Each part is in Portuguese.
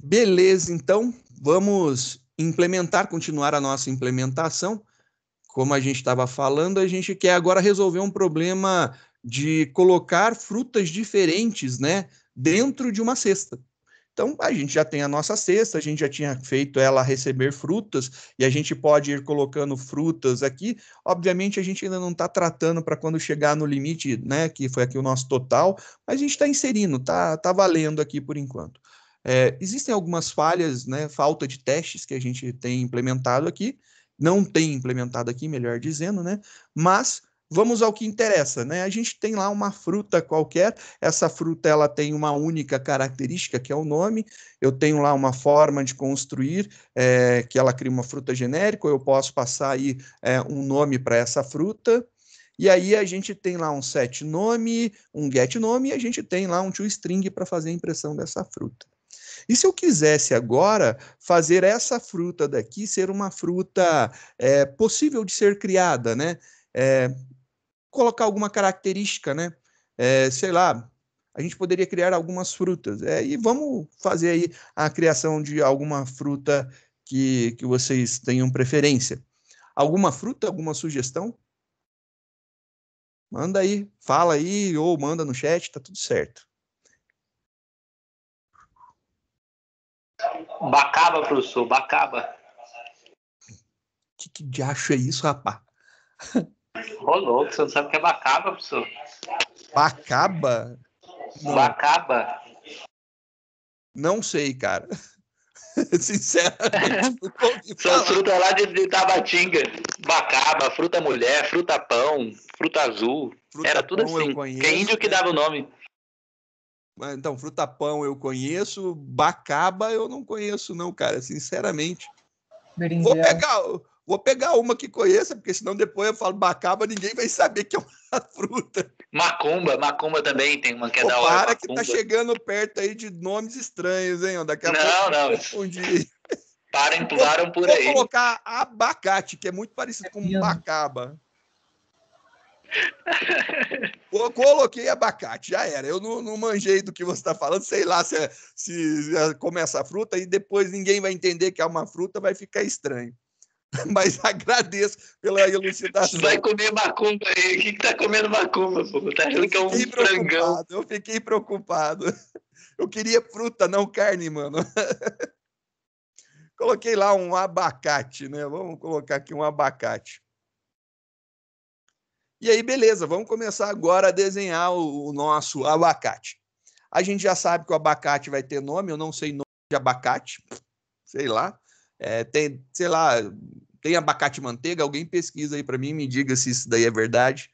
Beleza, então vamos continuar a nossa implementação. Como a gente estava falando, a gente quer agora resolver um problema de colocar frutas diferentes, né, dentro de uma cesta. Então, a gente já tem a nossa cesta, a gente já tinha feito ela receber frutas, e a gente pode ir colocando frutas aqui. Obviamente, a gente ainda não está tratando para quando chegar no limite, né, que foi aqui o nosso total, mas a gente está inserindo, tá valendo aqui por enquanto. Existem algumas falhas, né, falta de testes que a gente tem implementado aqui, não tem implementado aqui, melhor dizendo, né, mas vamos ao que interessa, né? A gente tem lá uma fruta qualquer, essa fruta ela tem uma única característica, que é o nome. Eu tenho lá uma forma de construir, que ela cria uma fruta genérica, ou eu posso passar aí um nome para essa fruta. E aí a gente tem lá um set nome, um get nome, e a gente tem lá um toString para fazer a impressão dessa fruta. E se eu quisesse agora fazer essa fruta daqui ser uma fruta possível de ser criada, né? Colocar alguma característica, né? Sei lá, a gente poderia criar algumas frutas. E vamos fazer aí a criação de alguma fruta que vocês tenham preferência. Alguma fruta, alguma sugestão? Manda aí, fala aí, ou manda no chat, tá tudo certo. Bacaba, professor, bacaba. Que diacho é isso, rapaz? Ô, louco, você não sabe o que é bacaba, professor? Bacaba? Não. Bacaba. Não sei, cara. Sinceramente, nunca ouvi São falar. frutas lá de Tabatinga. Bacaba, fruta mulher, fruta pão, fruta azul. Fruta Era tudo pão eu assim. conheço, Que é índio que né? dava o nome. Então, fruta pão eu conheço, bacaba eu não conheço, não, cara, sinceramente. Berinjela. Vou pegar uma que conheça, porque senão depois eu falo bacaba, ninguém vai saber que é uma fruta. Macumba também tem uma que é da hora. Para Macumba. que tá chegando perto aí de nomes estranhos, hein? Daqui a pouco Não. eu confundi. Param por aí. Vou colocar abacate, que é muito parecido com bacaba. Coloquei abacate, já era. Eu não manjei do que você está falando, sei lá se começa a fruta e depois ninguém vai entender que é uma fruta, vai ficar estranho. Mas agradeço pela elucidação. Você vai comer macumba aí. O que tá comendo macumba, pô? Tá achando que é um frangão. Eu fiquei preocupado. Eu queria fruta, não carne, mano. Coloquei lá um abacate, né? Vamos colocar aqui um abacate. E aí, beleza, vamos começar agora a desenhar o nosso abacate. A gente já sabe que o abacate vai ter nome, eu não sei nome de abacate, sei lá. Tem abacate manteiga? Alguém pesquisa aí para mim, me diga se isso daí é verdade.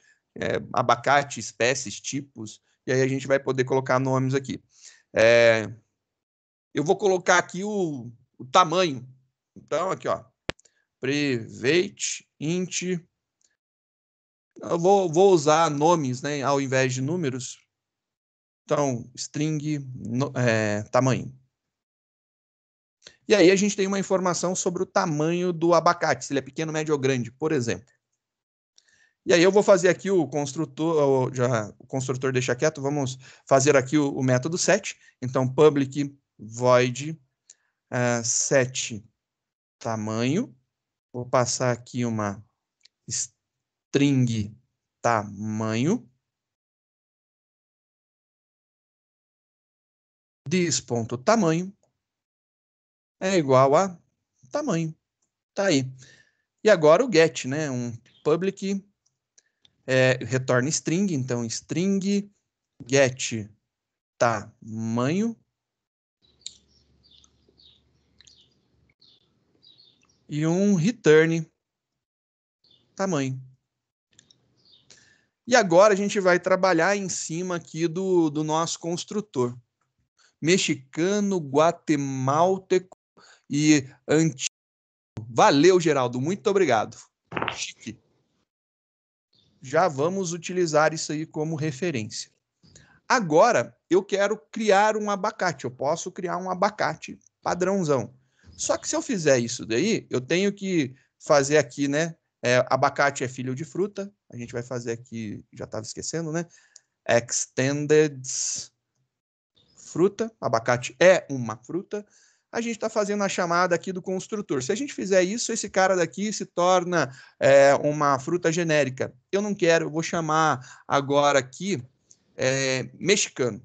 Abacate, espécies, tipos, e aí a gente vai poder colocar nomes aqui. Eu vou colocar aqui o tamanho. Então, aqui, ó, private int. Eu vou usar nomes, né, ao invés de números. Então, string, tamanho. E aí a gente tem uma informação sobre o tamanho do abacate, se ele é pequeno, médio ou grande, por exemplo. E aí eu vou fazer aqui o construtor deixa quieto, vamos fazer aqui o método set. Então, public void set tamanho. Vou passar aqui uma string tamanho. This.tamanho é igual a tamanho. Tá aí. E agora o get, né? Um public retorna string, então string get tamanho e um return tamanho. E agora a gente vai trabalhar em cima aqui do nosso construtor. Mexicano, guatemalteco e antigo. Valeu, Geraldo. Muito obrigado. Chique. Já vamos utilizar isso aí como referência. Agora, eu quero criar um abacate. Eu posso criar um abacate padrãozão. Só que se eu fizer isso daí, eu tenho que fazer aqui, né? Abacate é filho de fruta. A gente vai fazer aqui, já estava esquecendo, né? Extended fruta. Abacate é uma fruta. a gente está fazendo a chamada aqui do construtor. Se a gente fizer isso, esse cara daqui se torna uma fruta genérica. Eu não quero, eu vou chamar agora aqui mexicano.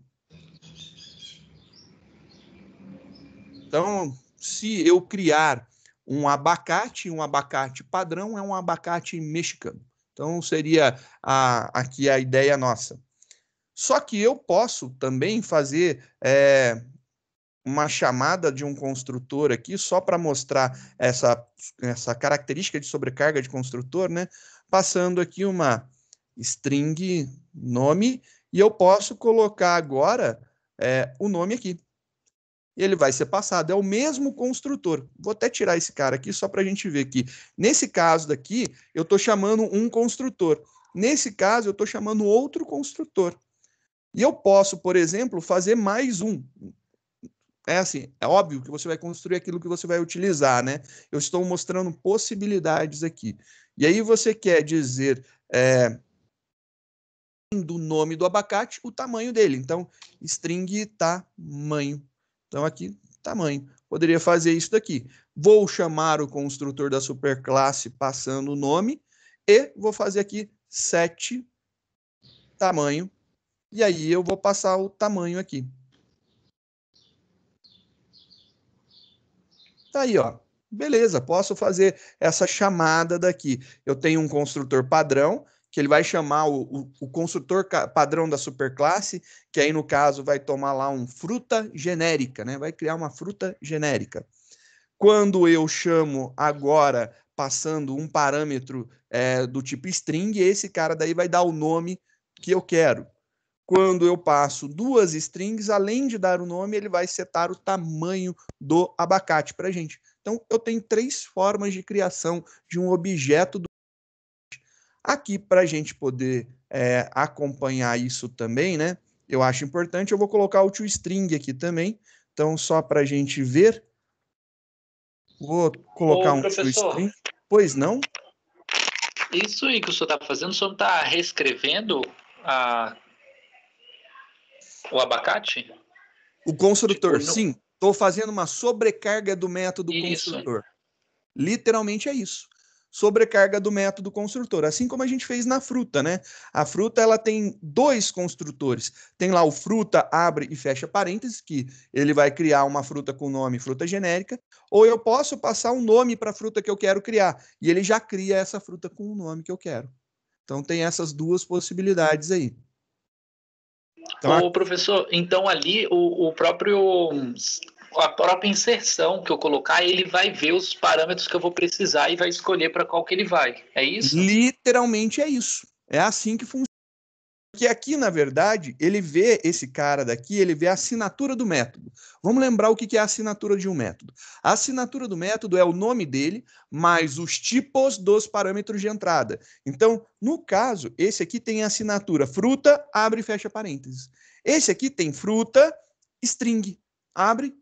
Então, se eu criar um abacate padrão é um abacate mexicano. Então, seria aqui a ideia nossa. Só que eu posso também fazer uma chamada de um construtor aqui, só para mostrar essa característica de sobrecarga de construtor, né? Passando aqui uma string nome, e eu posso colocar agora o nome aqui. Ele vai ser passado, é o mesmo construtor. Vou até tirar esse cara aqui só para a gente ver que, nesse caso daqui, eu estou chamando um construtor. Nesse caso, eu estou chamando outro construtor. E eu posso, por exemplo, fazer mais um. É assim, é óbvio que você vai construir aquilo que você vai utilizar, né? Eu estou mostrando possibilidades aqui. E aí você quer dizer do nome do abacate, o tamanho dele. Então, string tamanho. Então, aqui, tamanho. Poderia fazer isso daqui. Vou chamar o construtor da superclasse passando o nome e vou fazer aqui set tamanho. E aí eu vou passar o tamanho aqui. Tá aí, ó. Beleza, posso fazer essa chamada daqui. Eu tenho um construtor padrão, que ele vai chamar o construtor padrão da superclasse, que aí, no caso, vai tomar lá um fruta genérica, né? Vai criar uma fruta genérica. Quando eu chamo agora, passando um parâmetro do tipo string, esse cara daí vai dar o nome que eu quero. Quando eu passo duas strings, além de dar o nome, ele vai setar o tamanho do abacate para a gente. Então, eu tenho 3 formas de criação de um objeto. Aqui, para a gente poder acompanhar isso também, né? Eu acho importante, eu vou colocar o toString aqui também. Então, só para a gente ver, vou colocar um toString. Pois não? Isso aí que o senhor está fazendo, o senhor não está reescrevendo o abacate? O construtor, sim. Estou fazendo uma sobrecarga do método construtor. Literalmente é isso. Sobrecarga do método construtor. Assim como a gente fez na fruta, né? A fruta, ela tem 2 construtores. Tem lá o fruta, abre e fecha parênteses, que ele vai criar uma fruta com o nome fruta genérica, ou eu posso passar um nome para a fruta que eu quero criar, e ele já cria essa fruta com o nome que eu quero. Então, tem essas 2 possibilidades aí. Então, professor, então ali a própria inserção que eu colocar, ele vai ver os parâmetros que eu vou precisar e vai escolher para qual que ele vai. É isso? Literalmente é isso. É assim que funciona. Porque aqui, na verdade, ele vê esse cara daqui, ele vê a assinatura do método. Vamos lembrar o que é a assinatura de um método. A assinatura do método é o nome dele, mais os tipos dos parâmetros de entrada. Então, no caso, esse aqui tem a assinatura fruta, abre e fecha parênteses. Esse aqui tem fruta, string, abre,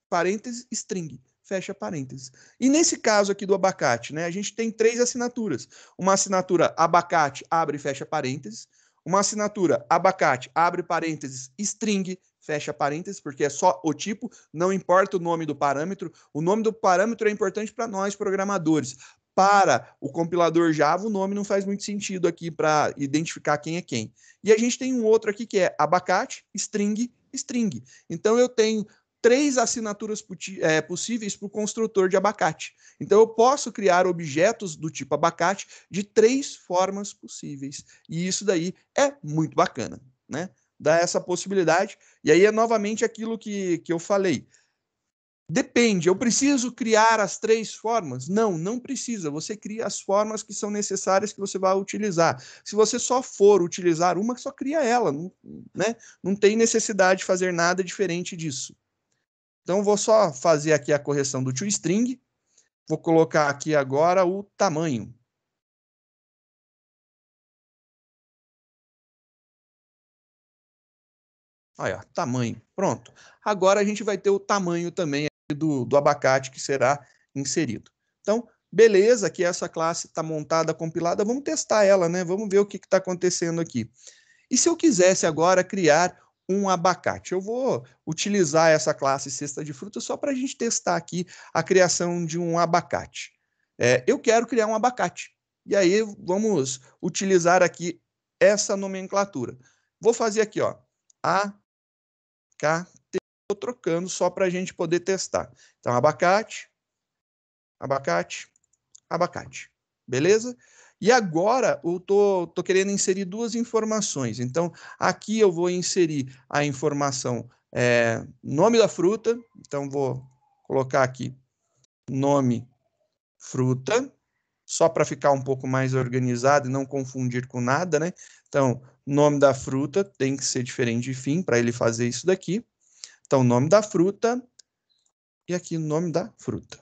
parênteses, string, fecha parênteses. E nesse caso aqui do abacate, né, a gente tem 3 assinaturas. Uma assinatura abacate, abre e fecha parênteses. Uma assinatura abacate, abre parênteses, string, fecha parênteses, porque é só o tipo, não importa o nome do parâmetro. O nome do parâmetro é importante para nós, programadores. Para o compilador Java, o nome não faz muito sentido aqui para identificar quem é quem. E a gente tem um outro aqui que é abacate, string, string. Então, eu tenho 3 assinaturas possíveis para o construtor de abacate. Então, eu posso criar objetos do tipo abacate de 3 formas possíveis. E isso daí é muito bacana, né? Dá essa possibilidade. E aí é novamente aquilo que eu falei. Depende, eu preciso criar as 3 formas? Não, não precisa. Você cria as formas que são necessárias que você vai utilizar. Se você só for utilizar uma, só cria ela, né? Não tem necessidade de fazer nada diferente disso. Então, vou só fazer aqui a correção do toString. Vou colocar aqui agora o tamanho. Olha, tamanho. Pronto. Agora a gente vai ter o tamanho também do abacate que será inserido. Então, beleza, que essa classe está montada, compilada. Vamos testar ela, né? Vamos ver o que está acontecendo aqui. E se eu quisesse agora criar um abacate. Eu vou utilizar essa classe cesta de frutas só para a gente testar aqui a criação de um abacate. Eu quero criar um abacate. E aí vamos utilizar aqui essa nomenclatura. Vou fazer aqui, ó, abacate, estou trocando só para a gente poder testar. Então, abacate, abacate, abacate. Beleza? E agora eu tô querendo inserir duas informações. Então, aqui eu vou inserir a informação nome da fruta. Então, vou colocar aqui nome fruta, só para ficar um pouco mais organizado e não confundir com nada, né? Então, nome da fruta tem que ser diferente de fim para ele fazer isso daqui. Então, nome da fruta e aqui nome da fruta.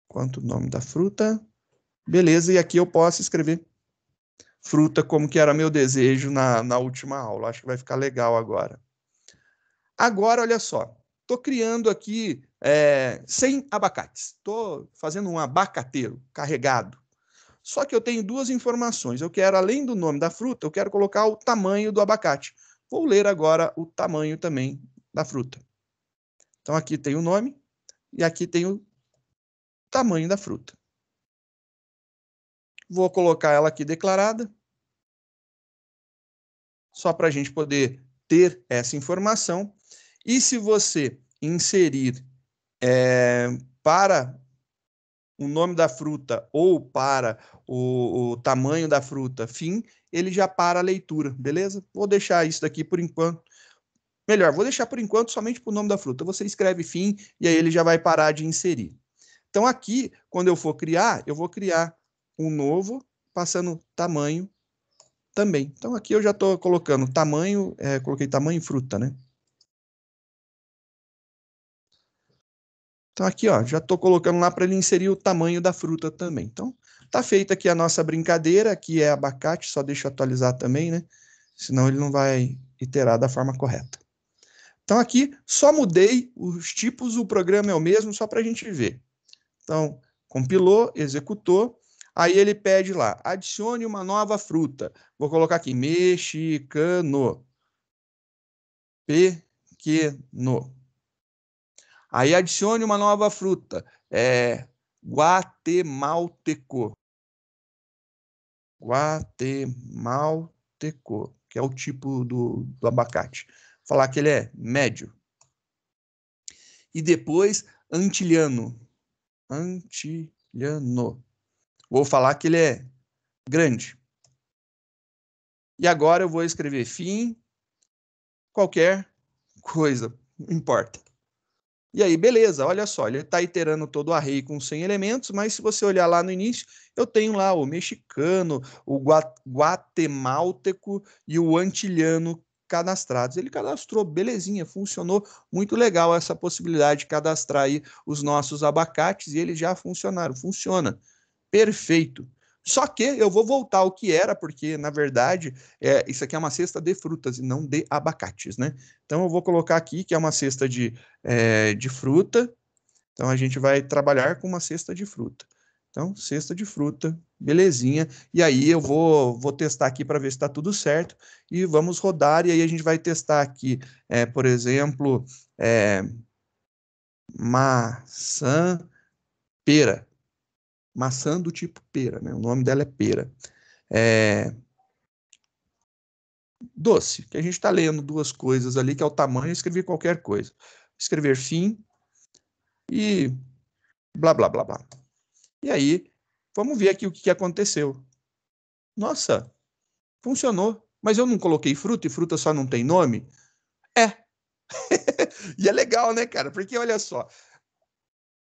Quanto nome da fruta? Beleza, e aqui eu posso escrever fruta como que era meu desejo na última aula. Acho que vai ficar legal agora. Agora, olha só. Estou criando aqui 100 abacates. Estou fazendo um abacateiro carregado. Só que eu tenho duas informações. Eu quero, além do nome da fruta, eu quero colocar o tamanho do abacate. Vou ler agora o tamanho também da fruta. Então, aqui tem o nome e aqui tem o tamanho da fruta. Vou colocar ela aqui declarada, só para a gente poder ter essa informação. E se você inserir para o nome da fruta ou para o tamanho da fruta fim, ele já para a leitura, beleza? Vou deixar isso daqui por enquanto. Melhor, vou deixar por enquanto somente para o nome da fruta. Você escreve fim e aí ele já vai parar de inserir. Então aqui, quando eu for criar, eu vou criar um novo, passando tamanho também. Então aqui eu já estou colocando tamanho, coloquei tamanho fruta, né? Então aqui, ó, já estou colocando lá para ele inserir o tamanho da fruta também. Então tá feita aqui a nossa brincadeira, aqui é abacate, só deixa eu atualizar também, né? Senão ele não vai iterar da forma correta. Então aqui só mudei os tipos, o programa é o mesmo, só para a gente ver. Então compilou, executou, aí ele pede lá, adicione uma nova fruta. Vou colocar aqui, mexicano, pequeno. Aí adicione uma nova fruta, guatemalteco. Guatemalteco, que é o tipo do abacate. Vou falar que ele é médio. E depois, antilhano. Antilhano. Vou falar que ele é grande. E agora eu vou escrever fim, qualquer coisa, não importa. E aí, beleza, olha só, ele está iterando todo o array com 100 elementos, mas se você olhar lá no início, eu tenho lá o mexicano, o guatemalteco e o antilhano cadastrados. Ele cadastrou, belezinha, funcionou muito legal essa possibilidade de cadastrar aí os nossos abacates e eles já funcionaram, funciona, perfeito. Só que eu vou voltar ao que era, porque, na verdade, isso aqui é uma cesta de frutas e não de abacates, né? Então, eu vou colocar aqui que é uma cesta de fruta. Então, a gente vai trabalhar com uma cesta de fruta. Então, cesta de fruta, belezinha. E aí, eu vou testar aqui para ver se está tudo certo. E vamos rodar. E aí, a gente vai testar aqui, por exemplo, maçã, pera. Maçã do tipo pera, né? O nome dela é pera. Doce, que a gente está lendo duas coisas ali, que é o tamanho, escrever qualquer coisa. Escrever fim e blá, blá, blá, blá. E aí, vamos ver aqui o que aconteceu. Nossa, funcionou. Mas eu não coloquei fruta e fruta só não tem nome? E é legal, né, cara? Porque olha só,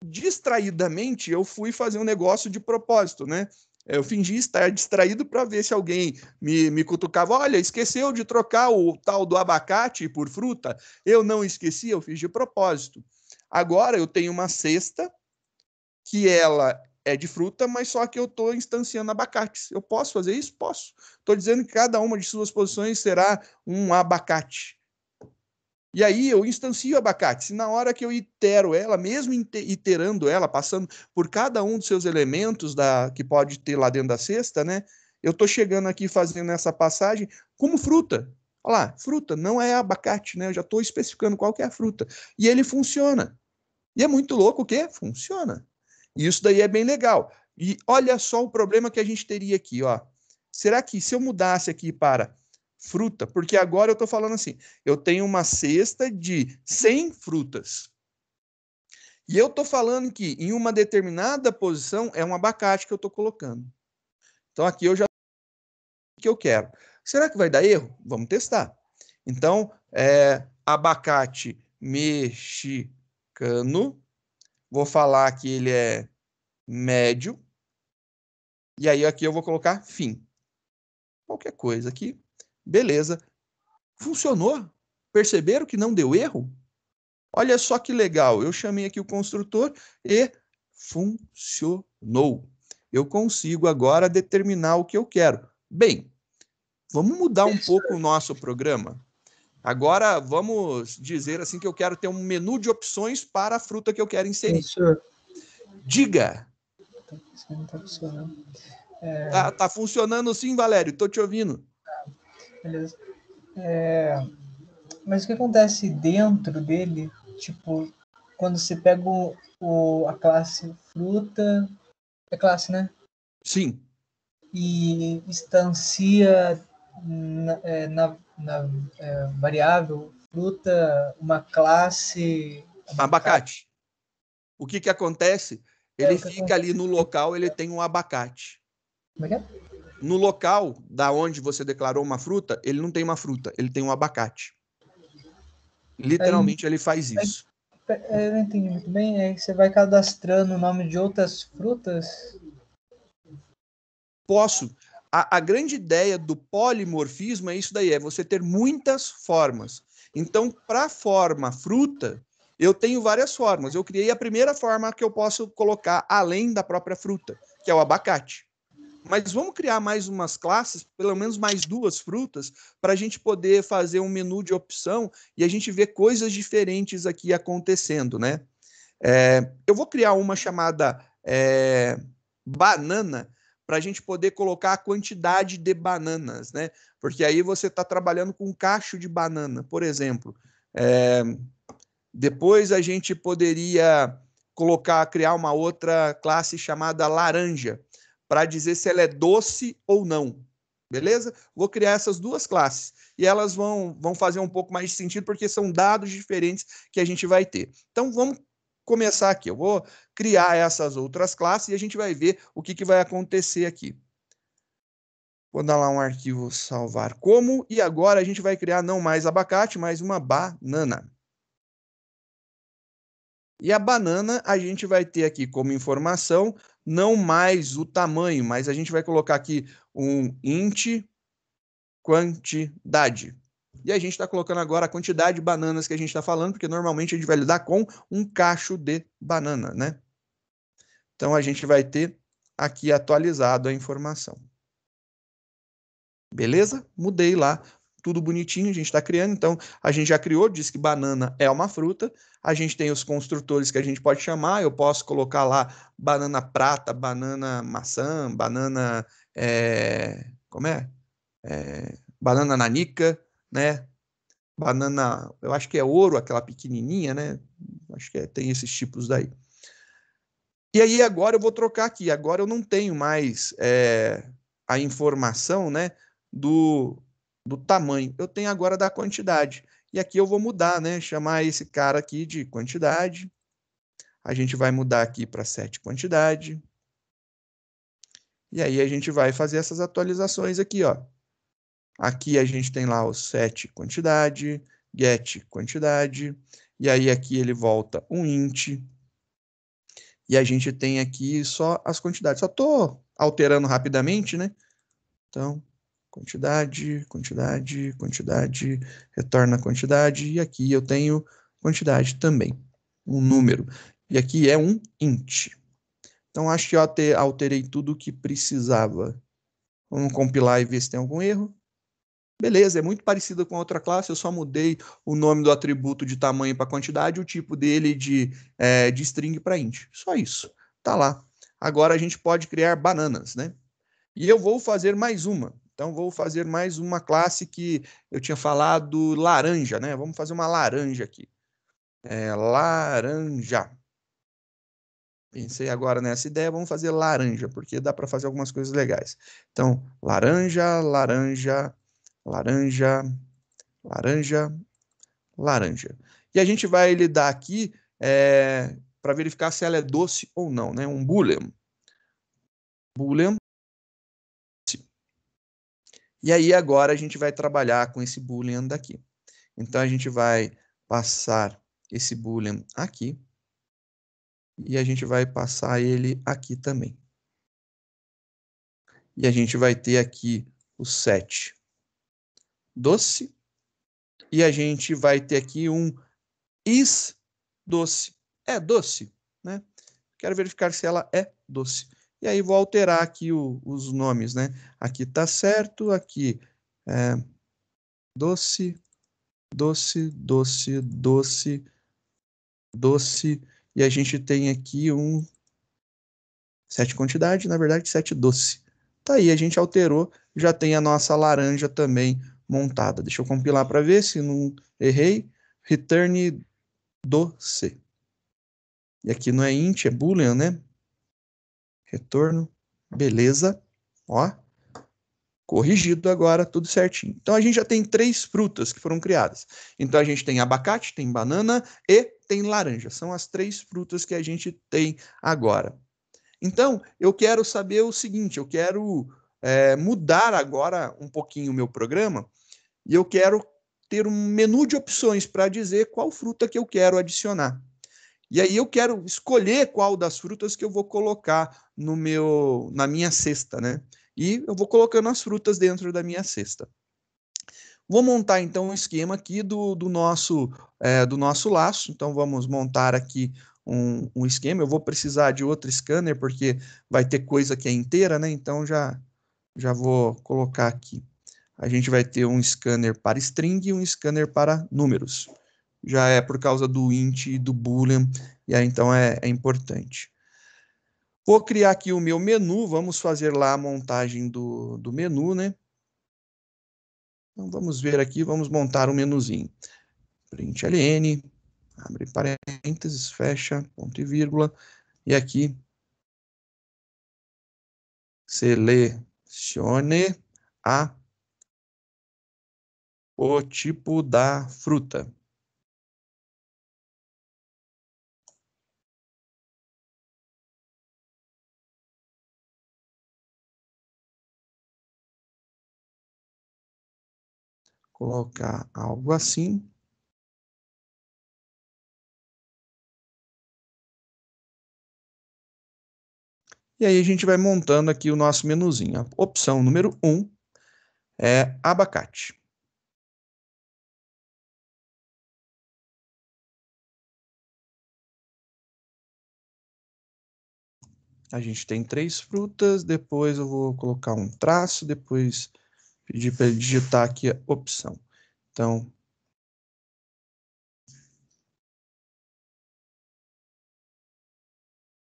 distraidamente eu fui fazer um negócio de propósito, né? Eu fingi estar distraído para ver se alguém me cutucava. Olha, esqueceu de trocar o tal do abacate por fruta? Eu não esqueci, eu fiz de propósito. Agora eu tenho uma cesta que ela é de fruta, mas só que eu estou instanciando abacates. Eu posso fazer isso? Posso. Estou dizendo que cada uma de suas posições será um abacate. E aí eu instancio abacate. Se na hora que eu itero ela, mesmo iterando ela, passando por cada um dos seus elementos que pode ter lá dentro da cesta, né? Eu estou chegando aqui fazendo essa passagem como fruta. Olha lá, fruta não é abacate, né? Eu já estou especificando qual que é a fruta. E ele funciona. E é muito louco o quê? Funciona. E isso daí é bem legal. E olha só o problema que a gente teria aqui, ó. Será que se eu mudasse aqui para fruta, porque agora eu estou falando assim, eu tenho uma cesta de 100 frutas. E eu estou falando que em uma determinada posição é um abacate que eu estou colocando. Então aqui eu já que eu quero. Será que vai dar erro? Vamos testar. Então, abacate mexicano. Vou falar que ele é médio. E aí aqui eu vou colocar fim. Qualquer coisa aqui. Beleza. Funcionou. Perceberam que não deu erro? Olha só que legal. Eu chamei aqui o construtor e funcionou. Eu consigo agora determinar o que eu quero. Bem, vamos mudar um pouco o nosso programa. Agora vamos dizer assim que eu quero ter um menu de opções para a fruta que eu quero inserir. Professor. Diga. Não tá funcionando. Tá funcionando sim, Valério. Estou te ouvindo. Beleza. Mas o que acontece dentro dele, tipo, quando você pega a classe fruta, é classe, né? Sim. E instancia na variável fruta uma classe Abacate. O que acontece? Ele fica ali no local, ele tem um abacate. Como é que é? No local da onde você declarou uma fruta, ele não tem uma fruta, ele tem um abacate. Literalmente ele faz isso. Eu não entendi muito bem. Você vai cadastrando o nome de outras frutas? Posso. A grande ideia do polimorfismo é isso daí, é você ter muitas formas. Então, para a forma fruta, eu tenho várias formas. Eu criei a primeira forma que eu posso colocar além da própria fruta, que é o abacate. Mas vamos criar mais umas classes, pelo menos mais 2 frutas, para a gente poder fazer um menu de opção e a gente ver coisas diferentes aqui acontecendo, né? Eu vou criar uma chamada banana, para a gente poder colocar a quantidade de bananas, né? Porque aí você está trabalhando com um cacho de banana, por exemplo. Depois a gente poderia criar uma outra classe chamada laranja, para dizer se ela é doce ou não. Beleza? Vou criar essas 2 classes. E elas vão fazer um pouco mais de sentido, porque são dados diferentes que a gente vai ter. Então, vamos começar aqui. Eu vou criar essas outras classes e a gente vai ver o que vai acontecer aqui. Vou dar lá um arquivo salvar como, e agora a gente vai criar não mais abacate, mas uma banana. E a banana a gente vai ter aqui como informação não mais o tamanho, mas a gente vai colocar aqui um int quantidade. E a gente está colocando agora a quantidade de bananas que a gente está falando, porque normalmente a gente vai lidar com um cacho de banana, né? Então a gente vai ter aqui atualizado a informação. Beleza? Mudei lá, tudo bonitinho, a gente está criando. Então a gente já criou, diz que banana é uma fruta. A gente tem os construtores que a gente pode chamar. Eu posso colocar lá banana prata, banana maçã, banana. Como é? Banana nanica, né? Banana, eu acho que é ouro, aquela pequenininha, né? Acho que tem esses tipos daí. E aí agora eu vou trocar aqui. Agora eu não tenho mais a informação, né, do tamanho. Eu tenho agora da quantidade. E aqui eu vou mudar, né? Chamar esse cara aqui de quantidade. A gente vai mudar aqui para 7 quantidade. E aí a gente vai fazer essas atualizações aqui, ó. Aqui a gente tem lá o set quantidade, get quantidade, e aí aqui ele volta um int, e a gente tem aqui só as quantidades. Só estou alterando rapidamente, né? Então, quantidade, quantidade, quantidade, retorna a quantidade, e aqui eu tenho quantidade também, um número. E aqui é um int. Então, acho que eu alterei tudo o que precisava. Vamos compilar e ver se tem algum erro. Beleza, é muito parecido com a outra classe, eu só mudei o nome do atributo de tamanho para quantidade, o tipo dele de string para int. Só isso. Tá lá. Agora a gente pode criar bananas, né? E eu vou fazer mais uma. Então, vou fazer mais uma classe que eu tinha falado laranja, né? Vamos fazer uma laranja aqui. Laranja. Pensei agora nessa ideia, vamos fazer laranja, porque dá para fazer algumas coisas legais. Então, laranja, laranja, laranja, laranja, laranja. E a gente vai lidar aqui para verificar se ela é doce ou não, né? Um boolean. Boolean. E aí agora a gente vai trabalhar com esse boolean daqui. Então a gente vai passar esse boolean aqui e a gente vai passar ele aqui também. E a gente vai ter aqui o set doce e a gente vai ter aqui um is doce. É doce, né? Quero verificar se ela é doce. E aí vou alterar aqui os nomes, né? Aqui tá certo, aqui é doce, doce, doce, doce, doce. E a gente tem aqui um set quantidade, na verdade, set doce. Tá aí, a gente alterou, já tem a nossa laranja também montada. Deixa eu compilar para ver se não errei. Return doce. E aqui não é int, é boolean, né? Retorno. Beleza. Ó. Corrigido agora, tudo certinho. Então, a gente já tem 3 frutas que foram criadas. Então, a gente tem abacate, tem banana e tem laranja. São as 3 frutas que a gente tem agora. Então, eu quero saber o seguinte, eu quero mudar agora um pouquinho o meu programa e eu quero ter um menu de opções para dizer qual fruta que eu quero adicionar. E aí eu quero escolher qual das frutas que eu vou colocar na minha cesta, né? E eu vou colocando as frutas dentro da minha cesta. Vou montar então um esquema aqui do nosso laço. Então vamos montar aqui um esquema. Eu vou precisar de outro scanner porque vai ter coisa que é inteira, né? Então já vou colocar aqui. A gente vai ter um scanner para string e um scanner para números. Já é por causa do int e do boolean, e aí então é importante. Vou criar aqui o meu menu, vamos fazer lá a montagem do menu, né? Então vamos ver aqui, vamos montar um menuzinho. Println, abre parênteses, fecha, ponto e vírgula, e aqui selecione o tipo da fruta. Colocar algo assim. E aí a gente vai montando aqui o nosso menuzinho. A opção número 1 é abacate. A gente tem 3 frutas, depois eu vou colocar um traço, depois pedir para ele digitar aqui a opção. Então,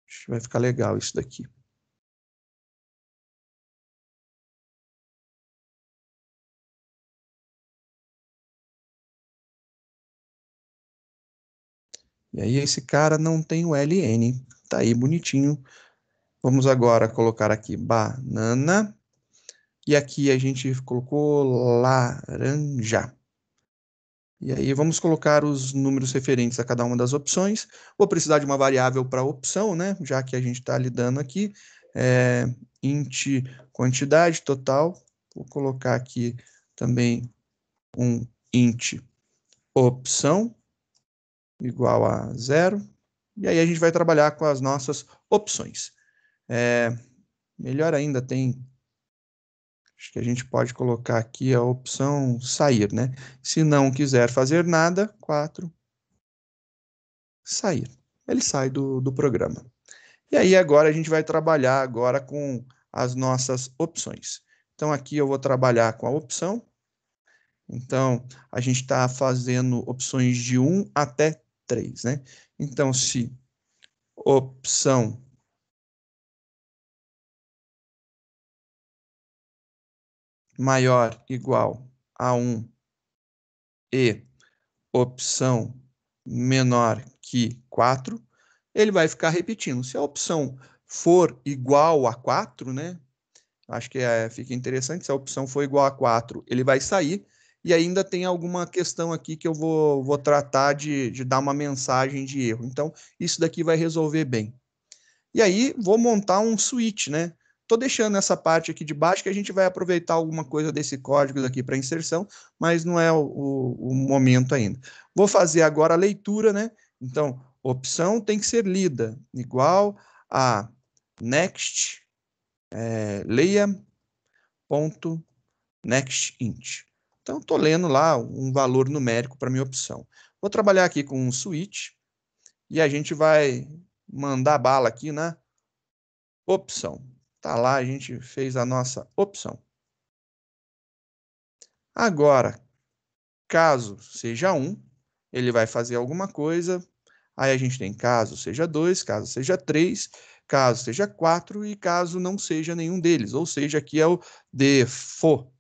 acho que vai ficar legal isso daqui. E aí esse cara não tem o LN, tá aí bonitinho. Vamos agora colocar aqui banana, e aqui a gente colocou laranja. E aí vamos colocar os números referentes a cada uma das opções. Vou precisar de uma variável para opção, né? Já que a gente está lidando aqui. Int quantidade total. Vou colocar aqui também um int opção igual a 0. E aí a gente vai trabalhar com as nossas opções. Melhor ainda acho que a gente pode colocar aqui a opção sair, né? Se não quiser fazer nada, 4, sair. Ele sai do programa. E aí agora a gente vai trabalhar agora com as nossas opções. Então aqui eu vou trabalhar com a opção. Então a gente está fazendo opções de 1 até 3, né? Então se opção maior igual a 1 e opção menor que 4, ele vai ficar repetindo. Se a opção for igual a 4, né? Acho que fica interessante. Se a opção for igual a 4, ele vai sair. E ainda tem alguma questão aqui que eu vou tratar de dar uma mensagem de erro. Então, isso daqui vai resolver bem. E aí, vou montar um switch, né? Estou deixando essa parte aqui de baixo, que a gente vai aproveitar alguma coisa desse código daqui para inserção, mas não é o momento ainda. Vou fazer agora a leitura, né? Então, opção tem que ser lida, igual a next, leia.nextInt. Então, estou lendo lá um valor numérico para minha opção. Vou trabalhar aqui com um switch, e a gente vai mandar bala aqui na opção. Tá lá, a gente fez a nossa opção. Agora, caso seja 1, ele vai fazer alguma coisa. Aí a gente tem caso seja 2, caso seja 3, caso seja 4 e caso não seja nenhum deles. Ou seja, aqui é o default.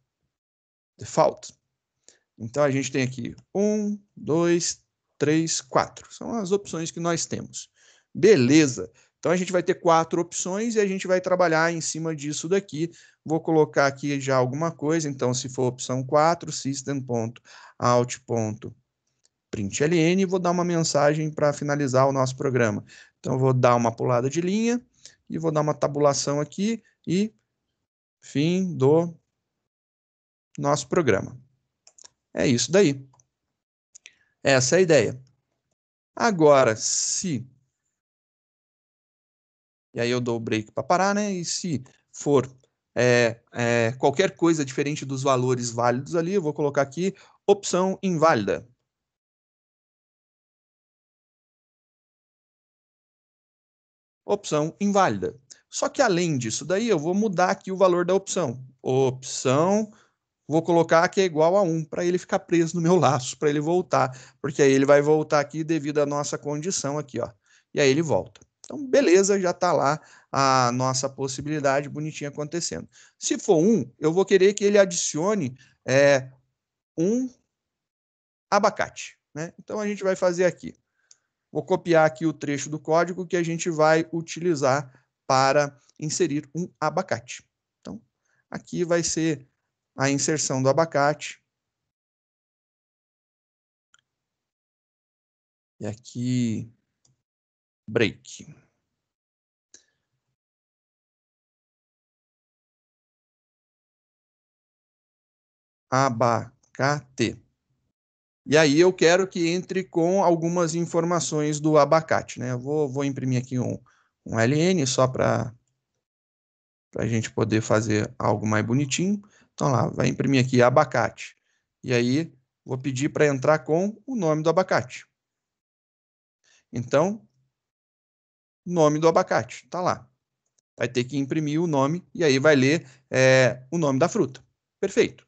Então, a gente tem aqui 1, 2, 3, 4. São as opções que nós temos. Beleza. Então, a gente vai ter 4 opções e a gente vai trabalhar em cima disso daqui. Vou colocar aqui já alguma coisa. Então, se for opção 4, system.out.println, vou dar uma mensagem para finalizar o nosso programa. Então, vou dar uma pulada de linha e vou dar uma tabulação aqui e fim do nosso programa. É isso daí. Essa é a ideia. Agora, se... E aí eu dou o break para parar, né? E se for qualquer coisa diferente dos valores válidos ali, eu vou colocar aqui opção inválida. Opção inválida. Só que além disso daí, eu vou mudar aqui o valor da opção. Opção, vou colocar que é igual a 1, para ele ficar preso no meu laço, para ele voltar. Porque aí ele vai voltar aqui devido à nossa condição aqui, ó. E aí ele volta. Então, beleza, já está lá a nossa possibilidade bonitinha acontecendo. Se for 1, eu vou querer que ele adicione um abacate, né? Então, a gente vai fazer aqui. Vou copiar aqui o trecho do código que a gente vai utilizar para inserir um abacate. Então, aqui vai ser a inserção do abacate. E aqui, break. Abacate. E aí eu quero que entre com algumas informações do abacate, né? Eu vou imprimir aqui um LN só para a gente poder fazer algo mais bonitinho. Então lá, vai imprimir aqui abacate. E aí vou pedir para entrar com o nome do abacate. Então, nome do abacate, tá lá. Vai ter que imprimir o nome e aí vai ler o nome da fruta. Perfeito.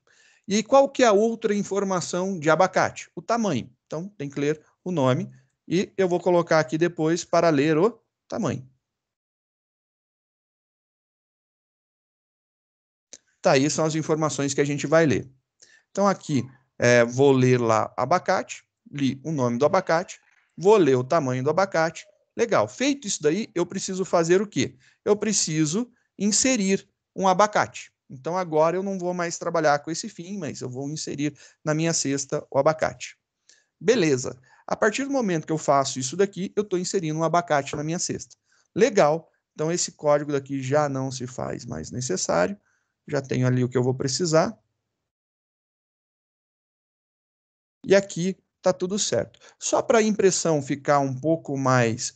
E qual que é a outra informação de abacate? O tamanho. Então, tem que ler o nome e eu vou colocar aqui depois para ler o tamanho. Tá, aí são as informações que a gente vai ler. Então, aqui, vou ler lá abacate, li o nome do abacate, vou ler o tamanho do abacate. Legal, feito isso daí, eu preciso fazer o quê? Eu preciso inserir um abacate. Então, agora eu não vou mais trabalhar com esse fim, mas eu vou inserir na minha cesta o abacate. Beleza. A partir do momento que eu faço isso daqui, eu estou inserindo um abacate na minha cesta. Legal. Então, esse código daqui já não se faz mais necessário. Já tenho ali o que eu vou precisar. E aqui está tudo certo. Só para a impressão ficar um pouco mais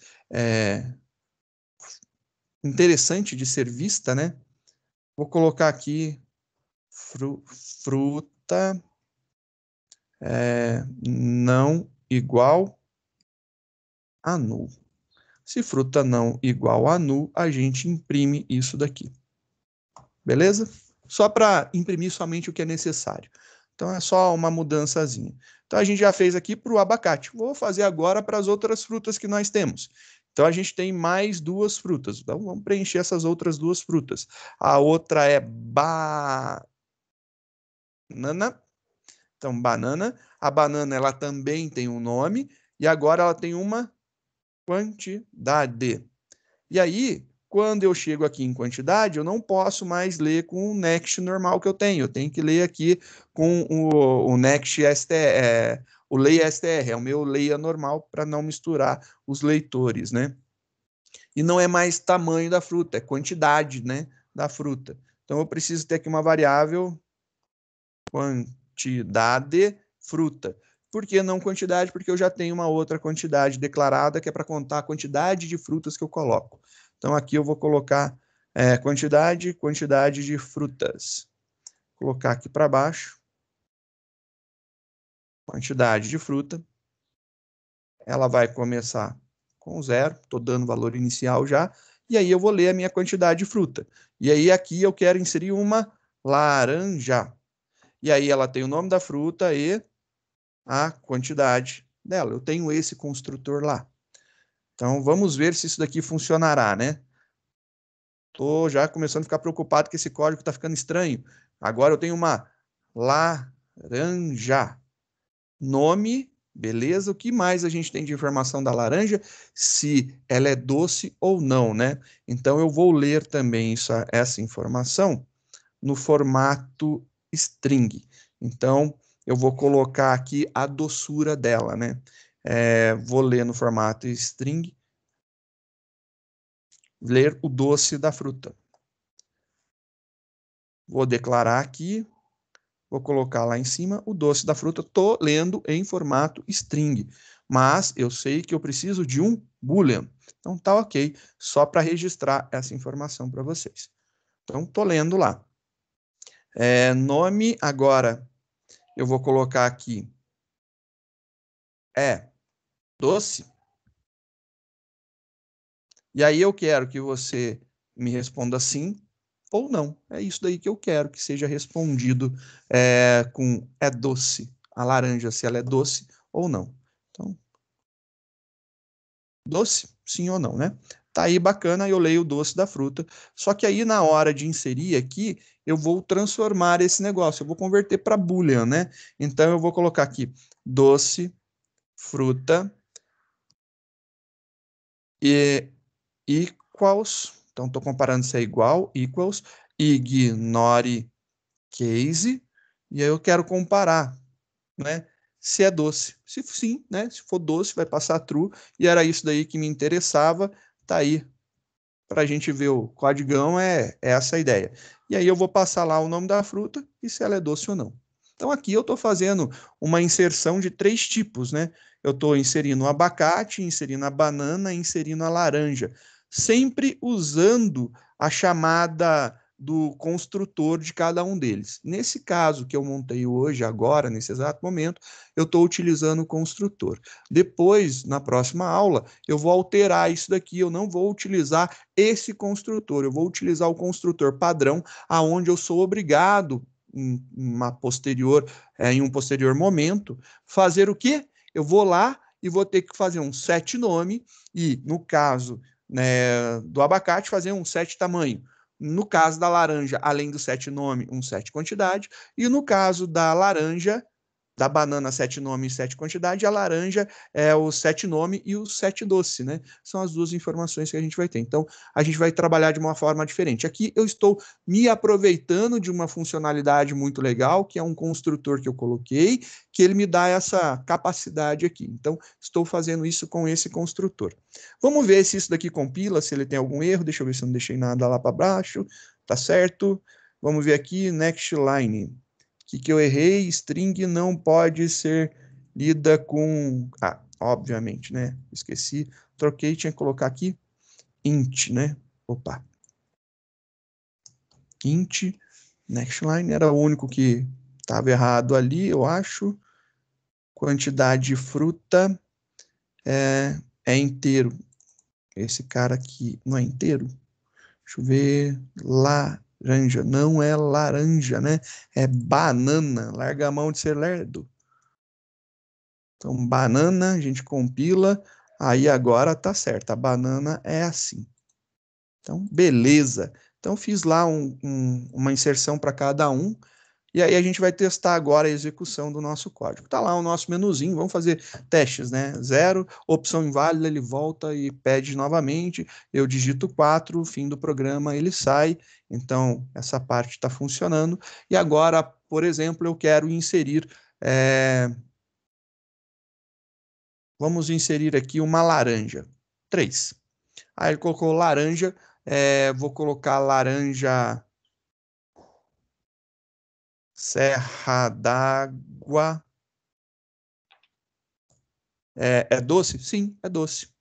interessante de ser vista, né? Vou colocar aqui fruta não igual a null. Se fruta não igual a null, a gente imprime isso daqui. Beleza? Só para imprimir somente o que é necessário. Então, é só uma mudançazinha. Então, a gente já fez aqui para o abacate. Vou fazer agora para as outras frutas que nós temos. Então, a gente tem mais 2 frutas. Então, vamos preencher essas outras 2 frutas. A outra é banana. Então, banana. A banana, ela também tem um nome. E agora ela tem uma quantidade. E aí, quando eu chego aqui em quantidade, eu não posso mais ler com o next normal que eu tenho. Eu tenho que ler aqui com o next STR, o lei STR, é o meu leia normal para não misturar os leitores, né? E não é mais tamanho da fruta, é quantidade, né, da fruta. Então eu preciso ter aqui uma variável quantidade fruta. Por que não quantidade? Porque eu já tenho uma outra quantidade declarada que é para contar a quantidade de frutas que eu coloco. Então aqui eu vou colocar quantidade de frutas. Vou colocar aqui para baixo. Quantidade de fruta. Ela vai começar com 0, estou dando valor inicial já, e aí eu vou ler a minha quantidade de fruta. E aí aqui eu quero inserir uma laranja. E aí ela tem o nome da fruta e a quantidade dela. Eu tenho esse construtor lá. Então vamos ver se isso daqui funcionará, né? Estou já começando a ficar preocupado que esse código está ficando estranho. Agora eu tenho uma laranja. Nome, beleza? O que mais a gente tem de informação da laranja? Se ela é doce ou não, né? Então eu vou ler também essa informação no formato string. Então eu vou colocar aqui a doçura dela, né? Vou ler no formato string, ler o doce da fruta. Vou declarar aqui, vou colocar lá em cima o doce da fruta. Estou lendo em formato string, mas eu sei que eu preciso de um boolean. Então tá ok, só para registrar essa informação para vocês. Então estou lendo lá. Nome, agora eu vou colocar aqui doce. E aí eu quero que você me responda sim ou não. É isso daí que eu quero que seja respondido com doce. A laranja, se ela é doce ou não. Então, doce, sim ou não, né? Tá aí bacana, eu leio o doce da fruta. Só que aí na hora de inserir aqui, eu vou transformar esse negócio, eu vou converter para boolean, né? Então eu vou colocar aqui doce, fruta e equals. Então estou comparando se é igual, equals, ignore case, e aí eu quero comparar, né? Se é doce. Se sim, né? Se for doce, vai passar true, e era isso daí que me interessava, tá aí. Para a gente ver o codigão, é essa a ideia. E aí eu vou passar lá o nome da fruta e se ela é doce ou não. Então aqui eu estou fazendo uma inserção de 3 tipos, né? Eu estou inserindo o abacate, inserindo a banana, inserindo a laranja, sempre usando a chamada do construtor de cada um deles. Nesse caso que eu montei hoje, agora, nesse exato momento, eu estou utilizando o construtor. Depois, na próxima aula, eu vou alterar isso daqui, eu não vou utilizar esse construtor, eu vou utilizar o construtor padrão, aonde eu sou obrigado, em um posterior momento, fazer o quê? Eu vou lá e vou ter que fazer um set nome e, no caso, né, do abacate, fazer um set tamanho. No caso da laranja, além do set nome, um set quantidade. E no caso da laranja, da banana 7 nome e 7 quantidade, a laranja é o 7 nome e o 7 doce, né? São as duas informações que a gente vai ter. Então, a gente vai trabalhar de uma forma diferente. Aqui eu estou me aproveitando de uma funcionalidade muito legal, que é um construtor que eu coloquei, que ele me dá essa capacidade aqui. Então, estou fazendo isso com esse construtor. Vamos ver se isso daqui compila, se ele tem algum erro. Deixa eu ver se eu não deixei nada lá para baixo. Tá certo? Vamos ver aqui, next line. Que eu errei, string não pode ser lida com... obviamente, né? Esqueci, troquei, tinha que colocar aqui int, né? Opa. Int, next line, era o único que estava errado ali, eu acho. Quantidade de fruta é inteiro. Esse cara aqui não é inteiro? Deixa eu ver. Laranja, não é laranja, né? É banana. Larga a mão de ser lerdo. Então, banana, a gente compila, aí agora tá certo, a banana é assim. Então, beleza. Então, fiz lá uma inserção para cada um, E aí a gente vai testar agora a execução do nosso código. Está lá o nosso menuzinho, vamos fazer testes, né? 0, opção inválida, ele volta e pede novamente, eu digito 4, fim do programa, ele sai. Então, essa parte está funcionando. E agora, por exemplo, eu quero inserir... Vamos inserir aqui uma laranja. 3. Aí ele colocou laranja, vou colocar laranja... Serra d'Água. É doce? Sim, é doce.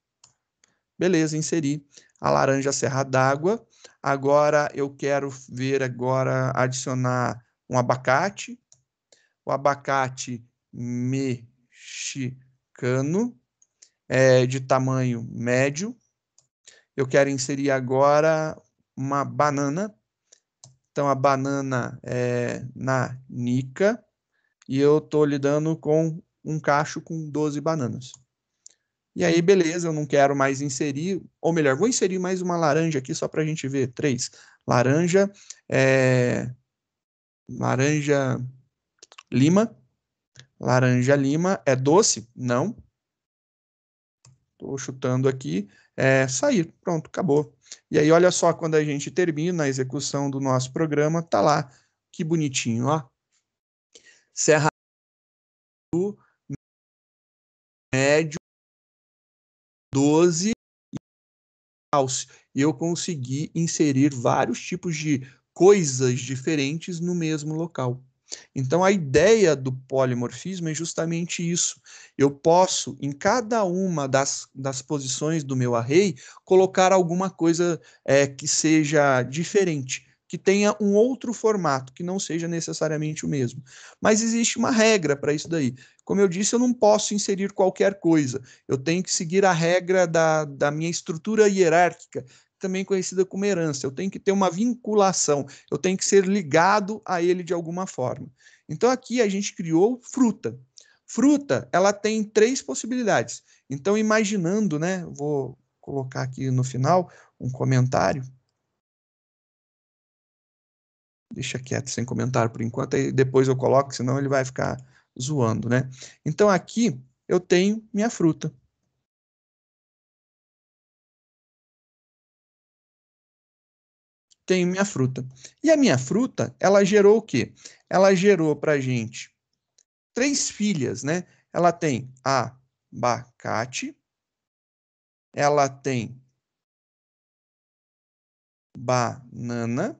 Beleza, inseri a laranja Serra d'Água. Agora eu quero ver agora adicionar um abacate. O abacate mexicano, de tamanho médio. Eu quero inserir agora uma banana. Então, a banana é nanica. E eu estou lidando com um cacho com 12 bananas. E aí, beleza, eu não quero mais inserir, ou melhor, vou inserir mais uma laranja aqui só para a gente ver. 3. Laranja, laranja lima. Laranja lima é doce? Não. Estou chutando aqui. Sair. Pronto, acabou. E aí, olha só, quando a gente termina a execução do nosso programa, tá lá. Que bonitinho, ó. Serra do médio 12 e eu consegui inserir vários tipos de coisas diferentes no mesmo local. Então, a ideia do polimorfismo é justamente isso. Eu posso, em cada uma das posições do meu array, colocar alguma coisa que seja diferente, que tenha um outro formato, que não seja necessariamente o mesmo. Mas existe uma regra para isso daí. Como eu disse, eu não posso inserir qualquer coisa. Eu tenho que seguir a regra da minha estrutura hierárquica, também conhecida como herança. Eu tenho que ter uma vinculação, eu tenho que ser ligado a ele de alguma forma. Então, aqui a gente criou fruta. Fruta, ela tem 3 possibilidades. Então, imaginando, né? Vou colocar aqui no final um comentário. Deixa quieto, sem comentário por enquanto, aí depois eu coloco, senão ele vai ficar zoando, né? Então, aqui eu tenho minha fruta. Tenho minha fruta. E a minha fruta, ela gerou o quê? Ela gerou para a gente 3 filhas, né? Ela tem abacate, ela tem banana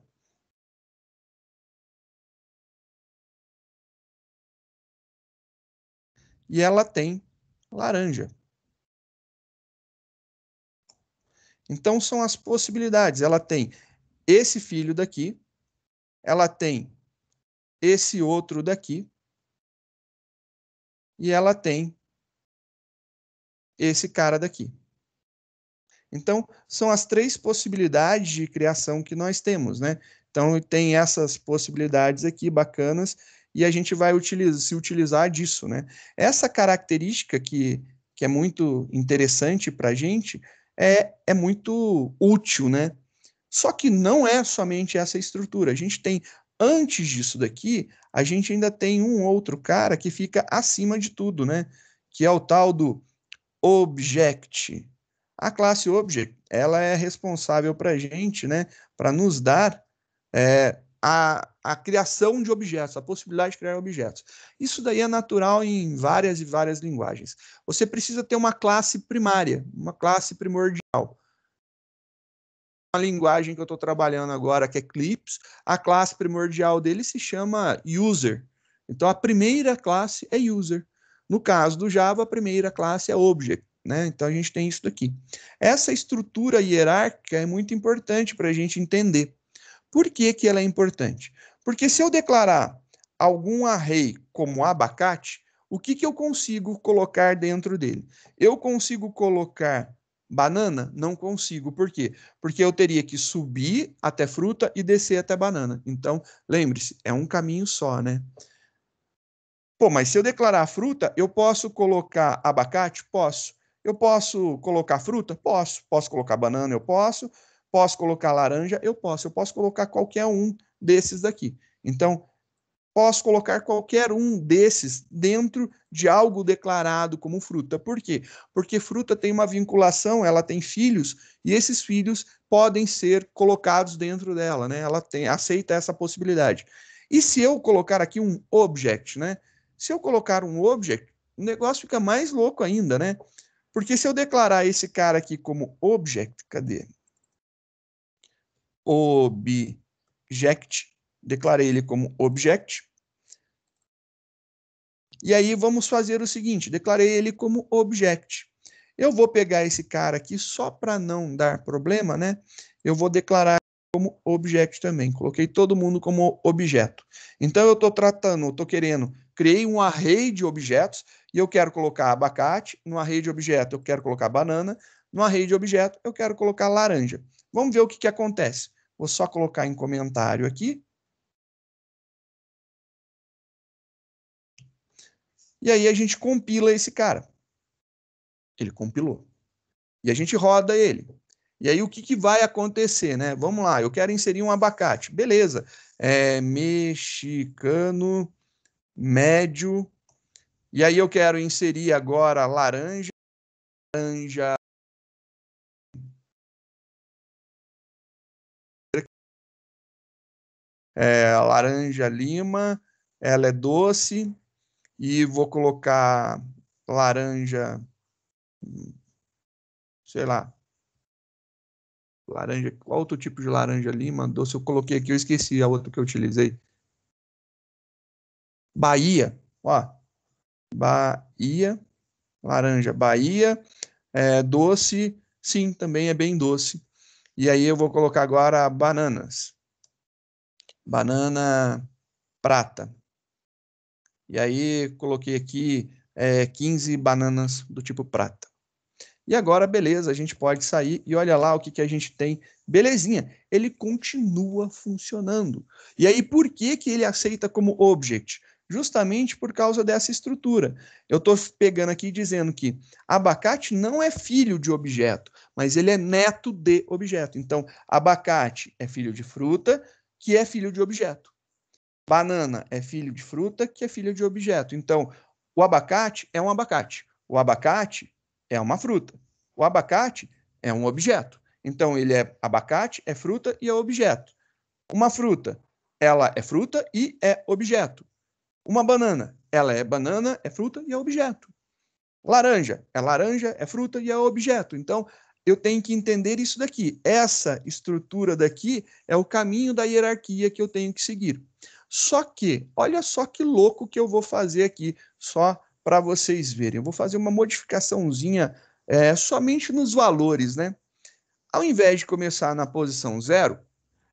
e ela tem laranja. Então, são as possibilidades. Ela tem esse filho daqui, ela tem esse outro daqui, e ela tem esse cara daqui. Então, são as 3 possibilidades de criação que nós temos, né? Então, tem essas possibilidades aqui bacanas, e a gente vai se utilizar disso, né? Essa característica que é muito interessante para a gente é muito útil, né? Só que não é somente essa estrutura. A gente tem, antes disso daqui, a gente ainda tem um outro cara que fica acima de tudo, né? Que é o tal do Object. A classe Object, ela é responsável para a gente, né? Para nos dar a criação de objetos, a possibilidade de criar objetos. Isso daí é natural em várias e várias linguagens. Você precisa ter uma classe primária, uma classe primordial. A linguagem que eu estou trabalhando agora, que é Eclipse, a classe primordial dele se chama User. Então, a primeira classe é User. No caso do Java, a primeira classe é Object. Né? Então, a gente tem isso daqui. Essa estrutura hierárquica é muito importante para a gente entender. Por que ela é importante? Porque se eu declarar algum array como abacate, o que eu consigo colocar dentro dele? Eu consigo colocar banana? Não consigo. Por quê? Porque eu teria que subir até fruta e descer até banana. Então, lembre-se, é um caminho só, né? Pô, mas se eu declarar fruta, eu posso colocar abacate? Posso. Eu posso colocar fruta? Posso. Posso colocar banana? Eu posso. Posso colocar laranja? Eu posso. Eu posso colocar qualquer um desses daqui. Então, posso colocar qualquer um desses dentro de algo declarado como fruta. Por quê? Porque fruta tem uma vinculação, ela tem filhos, e esses filhos podem ser colocados dentro dela, né? Ela aceita essa possibilidade. E se eu colocar aqui um object, né? Se eu colocar um object, o negócio fica mais louco ainda, né? Porque se eu declarar esse cara aqui como object, cadê? Object, declarei ele como object. E aí vamos fazer o seguinte, declarei ele como object. Eu vou pegar esse cara aqui só para não dar problema, né? Eu vou declarar como objeto também. Coloquei todo mundo como objeto. Então eu estou querendo, criei um array de objetos e eu quero colocar abacate, no array de objeto eu quero colocar banana, no array de objeto eu quero colocar laranja. Vamos ver o que acontece. Vou só colocar em comentário aqui. E aí a gente compila esse cara. Ele compilou. E a gente roda ele. E aí o que vai acontecer, né? Vamos lá, eu quero inserir um abacate. Beleza. Mexicano, médio. E aí eu quero inserir agora laranja, laranja lima, ela é doce, e vou colocar laranja, sei lá, laranja, qual outro tipo de laranja lima, doce eu coloquei aqui, eu esqueci a outra que eu utilizei. Bahia, ó, Bahia, laranja, Bahia, doce, sim, também é bem doce. E aí eu vou colocar agora bananas. Banana prata. E aí coloquei aqui 15 bananas do tipo prata. E agora, beleza, a gente pode sair e olha lá o que a gente tem. Belezinha, ele continua funcionando. E aí, por que ele aceita como object? Justamente por causa dessa estrutura. Eu estou pegando aqui e dizendo que abacate não é filho de objeto, mas ele é neto de objeto. Então, abacate é filho de fruta, que é filho de objeto. Banana é filho de fruta, que é filho de objeto. Então, o abacate é um abacate. O abacate é uma fruta. O abacate é um objeto. Então, ele é abacate, é fruta e é objeto. Uma fruta, ela é fruta e é objeto. Uma banana, ela é banana, é fruta e é objeto. Laranja, é fruta e é objeto. Então, eu tenho que entender isso daqui. Essa estrutura daqui é o caminho da hierarquia que eu tenho que seguir. Só que, olha só que louco que eu vou fazer aqui, só para vocês verem. Eu vou fazer uma modificaçãozinha somente nos valores, né? Ao invés de começar na posição 0,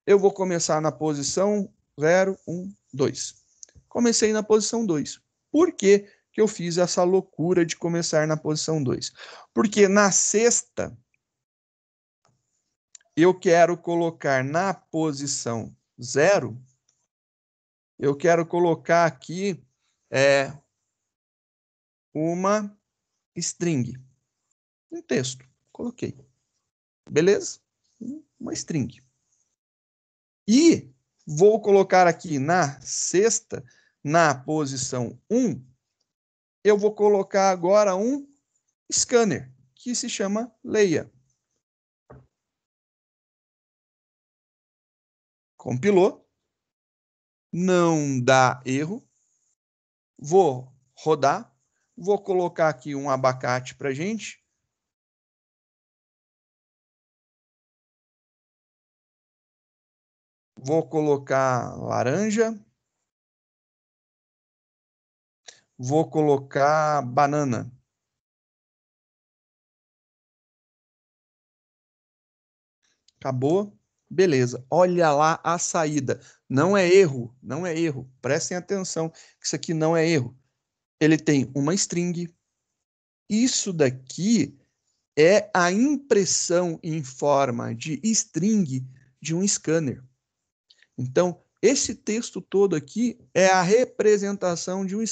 eu vou começar na posição 0, 1, 2. Comecei na posição 2. Por quê que eu fiz essa loucura de começar na posição 2? Porque na sexta, eu quero colocar na posição 0, eu quero colocar aqui uma string. Um texto. Coloquei. Beleza? Uma string. E vou colocar aqui na sexta, na posição 1, eu vou colocar agora um scanner, que se chama Leia. Compilou. Não dá erro. Vou rodar. Vou colocar aqui um abacate para a gente. Vou colocar laranja. Vou colocar banana. Acabou. Beleza. Olha lá a saída. Não é erro. Não é erro. Prestem atenção que isso aqui não é erro. Ele tem uma string. Isso daqui é a impressão em forma de string de um scanner. Então, esse texto todo aqui é a representação de um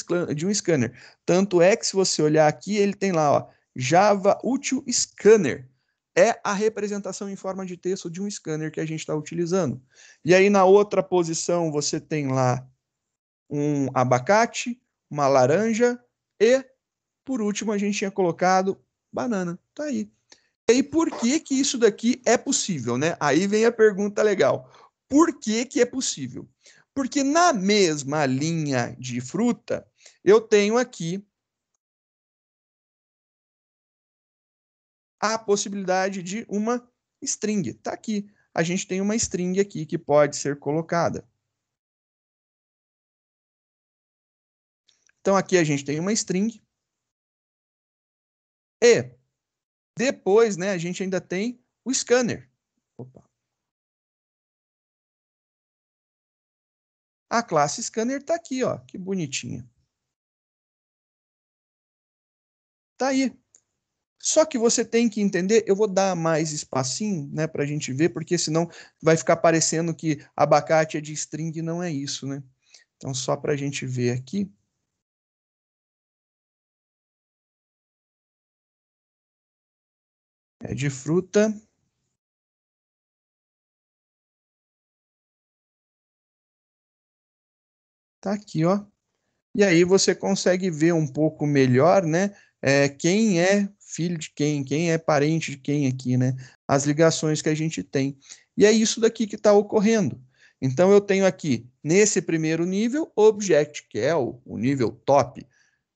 scanner. Tanto é que, se você olhar aqui, ele tem lá, ó, Java Util Scanner. É a representação em forma de texto de um scanner que a gente está utilizando. E aí, na outra posição, você tem lá um abacate, uma laranja e, por último, a gente tinha colocado banana. Tá aí. E aí, por que que isso daqui é possível, né? Aí vem a pergunta legal. Por que que é possível? Porque na mesma linha de fruta, eu tenho aqui a possibilidade de uma string. Tá aqui. A gente tem uma string aqui que pode ser colocada. Então, aqui a gente tem uma string. E depois, né, a gente ainda tem o scanner. Opa. A classe scanner está aqui, ó, que bonitinha. Tá aí. Só que você tem que entender, eu vou dar mais espacinho, né, para a gente ver, porque senão vai ficar parecendo que abacate é de string e não é isso, né? Então, só para a gente ver aqui. É de fruta. Tá aqui, ó. E aí você consegue ver um pouco melhor, né? Quem é filho de quem é parente de quem aqui, né? As ligações que a gente tem. E é isso daqui que está ocorrendo. Então eu tenho aqui, nesse primeiro nível, object, que é o nível top.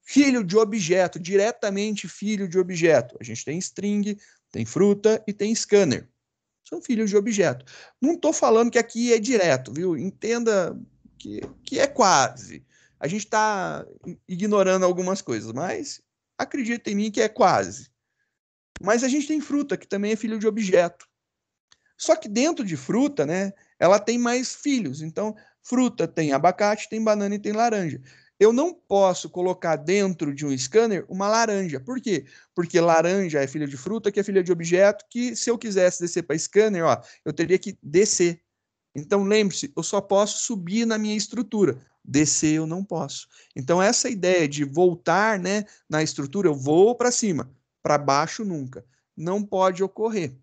Filho de objeto, diretamente filho de objeto. A gente tem string, tem fruta e tem scanner. São filhos de objeto. Não estou falando que aqui é direto, viu? Entenda que é quase. A gente está ignorando algumas coisas, mas acredita em mim que é quase. Mas a gente tem fruta, que também é filho de objeto. Só que dentro de fruta, né, ela tem mais filhos. Então, fruta tem abacate, tem banana e tem laranja. Eu não posso colocar dentro de um scanner uma laranja. Por quê? Porque laranja é filha de fruta, que é filha de objeto, que se eu quisesse descer para scanner, ó, eu teria que descer. Então, lembre-se, eu só posso subir na minha estrutura. Descer eu não posso. Então, essa ideia de voltar, né, na estrutura, eu vou para cima, para baixo nunca. Não pode ocorrer.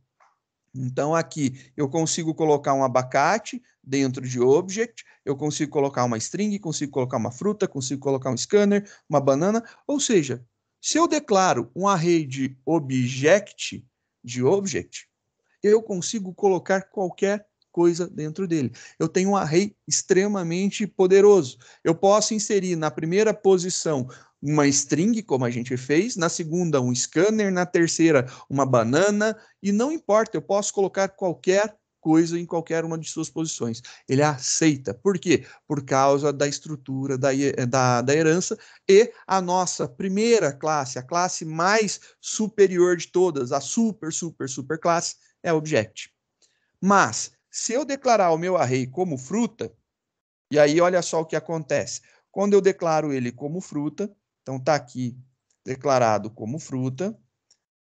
Então, aqui eu consigo colocar um abacate dentro de object, eu consigo colocar uma string, consigo colocar uma fruta, consigo colocar um scanner, uma banana. Ou seja, se eu declaro um array de object, eu consigo colocar qualquer coisa dentro dele. Eu tenho um array extremamente poderoso. Eu posso inserir na primeira posição uma string, como a gente fez, na segunda um scanner, na terceira uma banana, e não importa, eu posso colocar qualquer coisa em qualquer uma de suas posições. Ele aceita. Por quê? Por causa da estrutura da herança e a nossa primeira classe, a classe mais superior de todas, a super classe, é object. Mas, se eu declarar o meu array como fruta, e aí olha só o que acontece. Quando eu declaro ele como fruta, então está aqui declarado como fruta,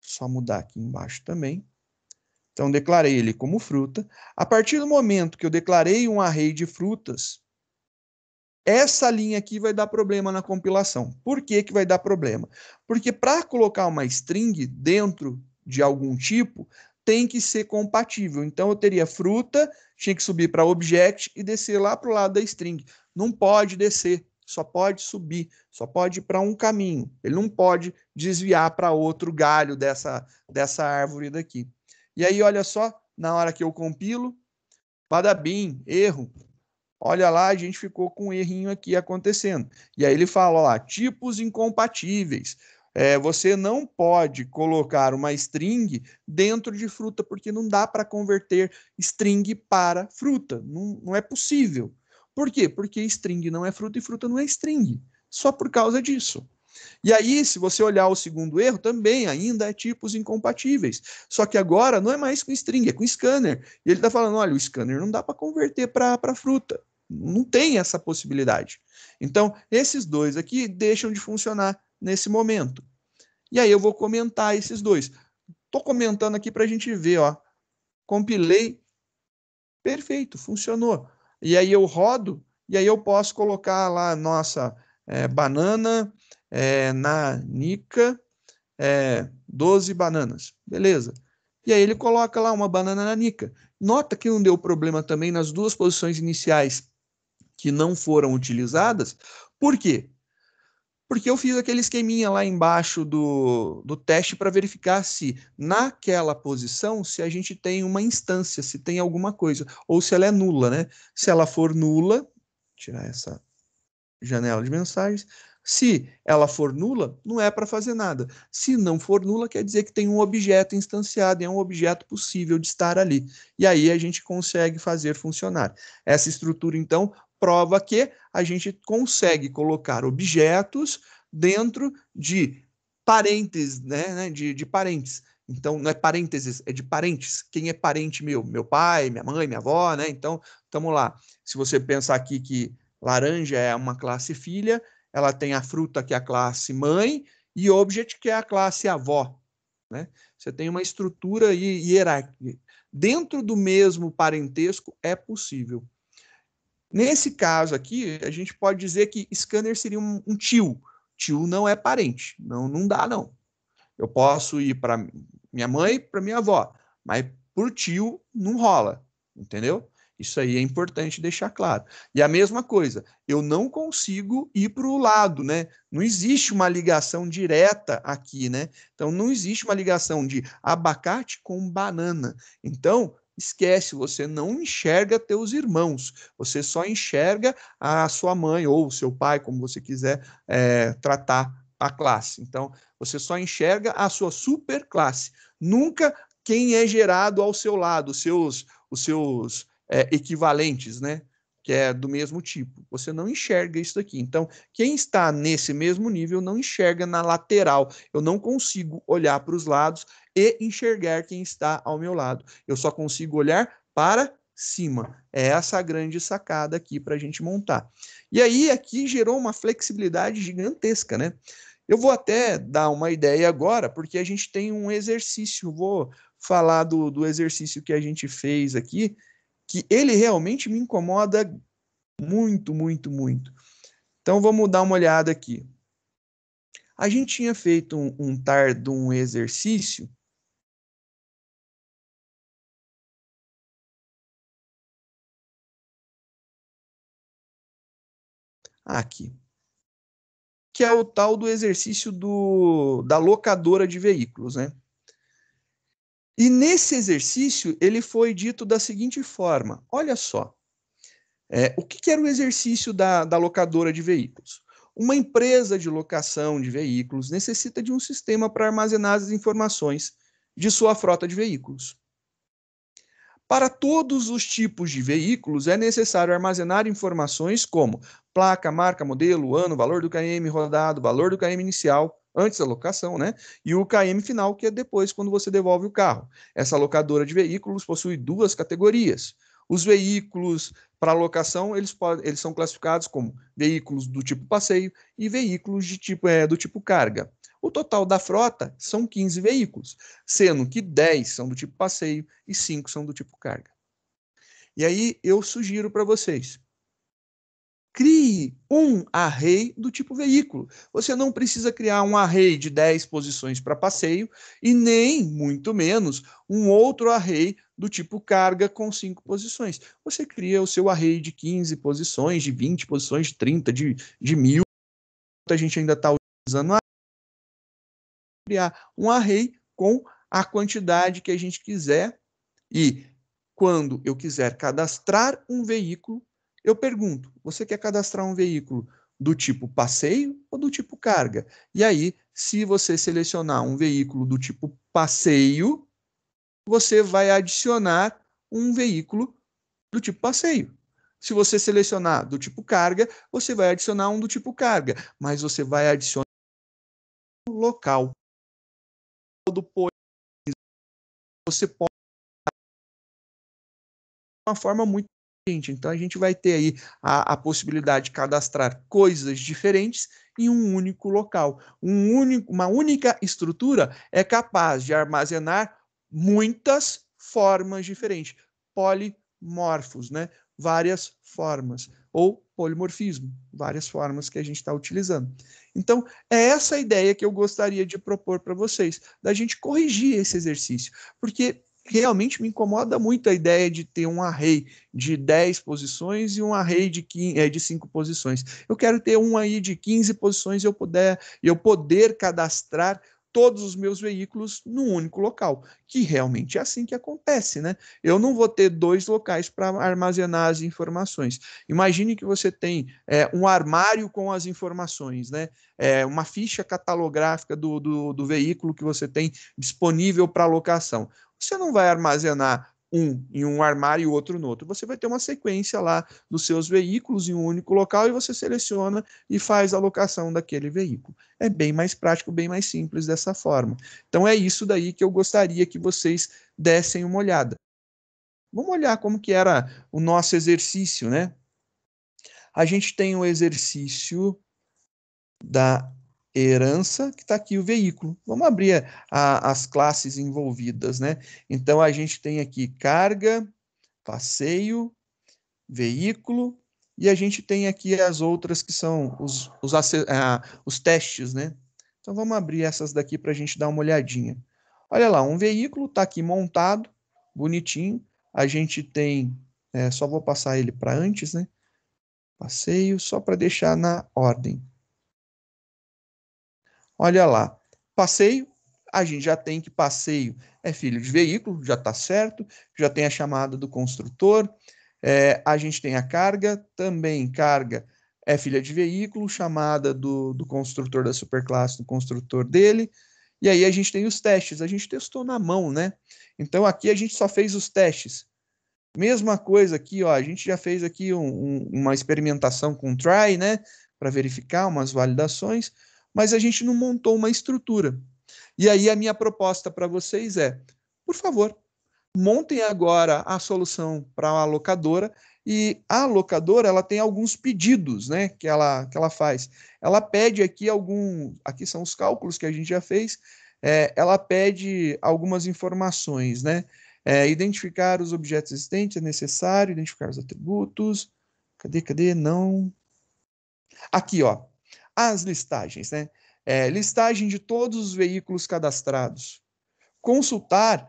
só mudar aqui embaixo também. Então, declarei ele como fruta. A partir do momento que eu declarei um array de frutas, essa linha aqui vai dar problema na compilação. Por que que vai dar problema? Porque para colocar uma string dentro de algum tipo, tem que ser compatível. Então, eu teria fruta, tinha que subir para object e descer lá para o lado da string. Não pode descer, só pode subir, só pode ir para um caminho. Ele não pode desviar para outro galho dessa árvore daqui. E aí, olha só, na hora que eu compilo, badabim, erro. Olha lá, a gente ficou com um errinho aqui acontecendo. E aí ele fala, ó lá, tipos incompatíveis. Você não pode colocar uma string dentro de fruta, porque não dá para converter string para fruta. Não é possível. Por quê? Porque string não é fruta e fruta não é string. Só por causa disso. E aí, se você olhar o segundo erro, também ainda é tipos incompatíveis. Só que agora não é mais com string, é com scanner. E ele está falando, olha, o scanner não dá para converter para fruta. Não tem essa possibilidade. Então, esses dois aqui deixam de funcionar nesse momento. E aí eu vou comentar esses dois. Estou comentando aqui para a gente ver, ó. Compilei, perfeito, funcionou. E aí eu rodo, e aí eu posso colocar lá, nossa, banana, nanica, 12 bananas. Beleza. E aí ele coloca lá uma banana nanica. Nota que não deu problema também nas duas posições iniciais que não foram utilizadas. Por quê? Porque eu fiz aquele esqueminha lá embaixo do teste para verificar se naquela posição, se a gente tem uma instância, se tem alguma coisa, ou se ela é nula, né? Se ela for nula, tirar essa janela de mensagens. Se ela for nula, não é para fazer nada. Se não for nula, quer dizer que tem um objeto instanciado, é um objeto possível de estar ali. E aí a gente consegue fazer funcionar. Essa estrutura, então, prova que a gente consegue colocar objetos dentro de parênteses, né, de parentes. Então, não é parênteses, é de parentes. Quem é parente meu? Meu pai, minha mãe, minha avó, né? Então, estamos lá. Se você pensar aqui que laranja é uma classe filha, ela tem a fruta, que é a classe mãe, e object, que é a classe avó, né? Você tem uma estrutura hierárquica. Dentro do mesmo parentesco é possível. Nesse caso aqui, a gente pode dizer que scanner seria um tio. Tio não é parente, não dá, não. Eu posso ir para minha mãe, para minha avó, mas por tio não rola, entendeu? Isso aí é importante deixar claro. E a mesma coisa, eu não consigo ir para o lado, né? Não existe uma ligação direta aqui, né? Então, não existe uma ligação de abacate com banana. Então, esquece, você não enxerga teus irmãos, você só enxerga a sua mãe ou o seu pai, como você quiser tratar a classe. Então, você só enxerga a sua superclasse, nunca quem é gerado ao seu lado, os seus equivalentes, né? Que é do mesmo tipo. Você não enxerga isso aqui. Então, quem está nesse mesmo nível não enxerga na lateral. Eu não consigo olhar para os lados e enxergar quem está ao meu lado. Eu só consigo olhar para cima. É essa a grande sacada aqui para a gente montar. E aí, aqui gerou uma flexibilidade gigantesca, né? Eu vou até dar uma ideia agora, porque a gente tem um exercício, vou falar do exercício que a gente fez aqui, que ele realmente me incomoda muito, muito, muito. Então, vamos dar uma olhada aqui. A gente tinha feito um exercício. Aqui. Que é o tal do exercício da locadora de veículos, né? E nesse exercício, ele foi dito da seguinte forma: olha só, o que era o exercício da locadora de veículos? Uma empresa de locação de veículos necessita de um sistema para armazenar as informações de sua frota de veículos. Para todos os tipos de veículos, é necessário armazenar informações como placa, marca, modelo, ano, valor do KM rodado, valor do KM inicial, antes da locação, né? E o KM final, que é depois, quando você devolve o carro. Essa locadora de veículos possui duas categorias. Os veículos para locação, eles são classificados como veículos do tipo passeio e veículos do tipo carga. O total da frota são 15 veículos, sendo que 10 são do tipo passeio e 5 são do tipo carga. E aí eu sugiro para vocês, crie um array do tipo veículo. Você não precisa criar um array de 10 posições para passeio e nem, muito menos, um outro array do tipo carga com 5 posições. Você cria o seu array de 15 posições, de 20 posições, de 30, de 1.000. A gente ainda está utilizando criar um array com a quantidade que a gente quiser e quando eu quiser cadastrar um veículo, eu pergunto, você quer cadastrar um veículo do tipo passeio ou do tipo carga? E aí, se você selecionar um veículo do tipo passeio, você vai adicionar um veículo do tipo passeio. Se você selecionar do tipo carga, você vai adicionar um do tipo carga, mas você vai adicionar um local do você pode de uma forma muito diferente. Então a gente vai ter aí a possibilidade de cadastrar coisas diferentes em um único local. Uma única estrutura é capaz de armazenar muitas formas diferentes, polimorfos, né? Várias formas, ou polimorfismo, várias formas que a gente está utilizando. Então, é essa a ideia que eu gostaria de propor para vocês, da gente corrigir esse exercício, porque realmente me incomoda muito a ideia de ter um array de 10 posições e um array de 5 posições. Eu quero ter um aí de 15 posições e eu poder cadastrar todos os meus veículos num único local, que realmente é assim que acontece, né? Eu não vou ter 2 locais para armazenar as informações. Imagine que você tem um armário com as informações, né? Uma ficha catalográfica do veículo que você tem disponível para locação. Você não vai armazenar um em um armário e outro no outro. Você vai ter uma sequência lá dos seus veículos em um único local e você seleciona e faz a locação daquele veículo. É bem mais prático, bem mais simples dessa forma. Então é isso daí que eu gostaria que vocês dessem uma olhada. Vamos olhar como que era o nosso exercício, né? A gente tem o exercício da herança, que está aqui o veículo. Vamos abrir as classes envolvidas, né? Então, a gente tem aqui carga, passeio, veículo, e a gente tem aqui as outras que são os testes, né? Então, vamos abrir essas daqui para a gente dar uma olhadinha. Olha lá, um veículo está aqui montado, bonitinho. A gente tem, só vou passar ele para antes, né? Passeio, só para deixar na ordem. Olha lá, passeio, a gente já tem que passeio é filho de veículo, já está certo, já tem a chamada do construtor, a gente tem a carga, também carga é filha de veículo, chamada do construtor da superclasse, do construtor dele, e aí a gente tem os testes, a gente testou na mão, né? Então aqui a gente só fez os testes. Mesma coisa aqui, ó, a gente já fez aqui uma experimentação com try, né? Para verificar umas validações, mas a gente não montou uma estrutura. E aí a minha proposta para vocês é, por favor, montem agora a solução para a locadora, e a locadora ela tem alguns pedidos, né, que ela faz. Ela pede aqui são os cálculos que a gente já fez, ela pede algumas informações, né? Identificar os objetos existentes é necessário, identificar os atributos. Cadê? Não. Aqui, ó, as listagens, né? Listagem de todos os veículos cadastrados. Consultar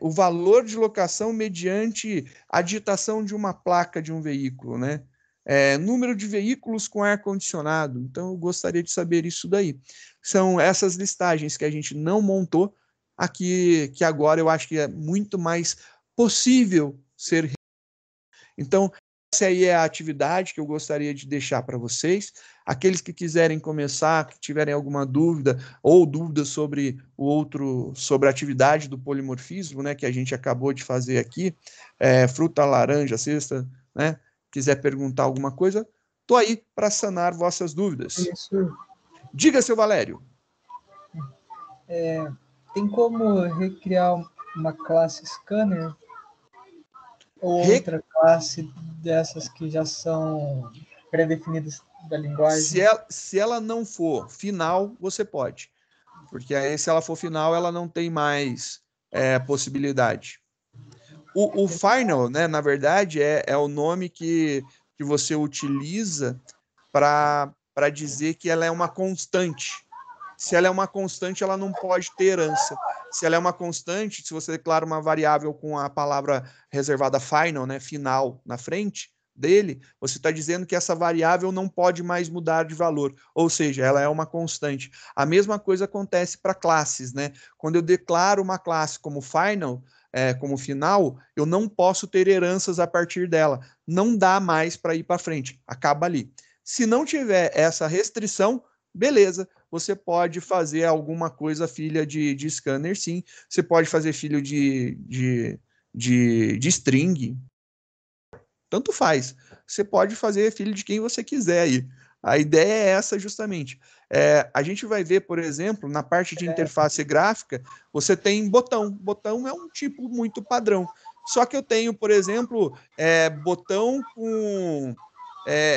o valor de locação mediante a digitação de uma placa de um veículo, né? Número de veículos com ar-condicionado. Então, eu gostaria de saber isso daí. São essas listagens que a gente não montou aqui, que agora eu acho que é muito mais possível ser. Então, essa aí é a atividade que eu gostaria de deixar para vocês. Aqueles que quiserem começar, que tiverem alguma dúvida ou dúvida sobre sobre a atividade do polimorfismo, né, que a gente acabou de fazer aqui, fruta, laranja, cesta, né? Quiser perguntar alguma coisa, estou aí para sanar vossas dúvidas. Isso. Diga, seu Valério. Tem como recriar uma classe scanner? Ou outra classe dessas que já são pré-definidas da linguagem? Se ela não for final, você pode. Porque aí, se ela for final, ela não tem mais possibilidade. O final, né, na verdade, é o nome que você utiliza para dizer que ela é uma constante. Se ela é uma constante, ela não pode ter herança. Se ela é uma constante, se você declara uma variável com a palavra reservada final, né, final, na frente dele, você está dizendo que essa variável não pode mais mudar de valor, ou seja, ela é uma constante. A mesma coisa acontece para classes, né? Quando eu declaro uma classe como final, como final, eu não posso ter heranças a partir dela. Não dá mais para ir para frente, acaba ali. Se não tiver essa restrição, beleza, você pode fazer alguma coisa filha de scanner, sim. Você pode fazer filho de string, tanto faz. Você pode fazer filho de quem você quiser aí. A ideia é essa justamente. A gente vai ver, por exemplo, na parte de interface gráfica, você tem botão. Botão é um tipo muito padrão. Só que eu tenho, por exemplo, botão com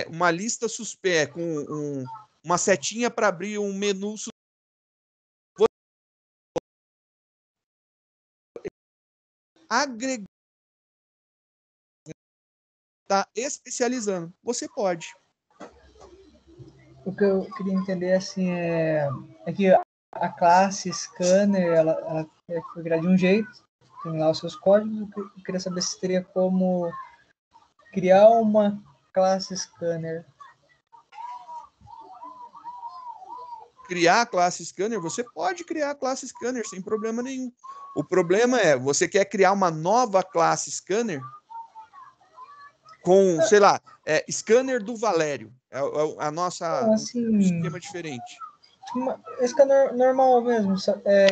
uma lista suspensa, com uma setinha para abrir um menu agregar, tá especializando. Você pode. O que eu queria entender assim é que a classe scanner ela foi criada de um jeito tem lá os seus códigos. Eu queria saber se teria como criar uma classe scanner. Criar a classe scanner, você pode criar a classe scanner sem problema nenhum. O problema é, você quer criar uma nova classe scanner com, sei lá, scanner do Valério. É a nossa Assim, esquema diferente. Scanner normal mesmo,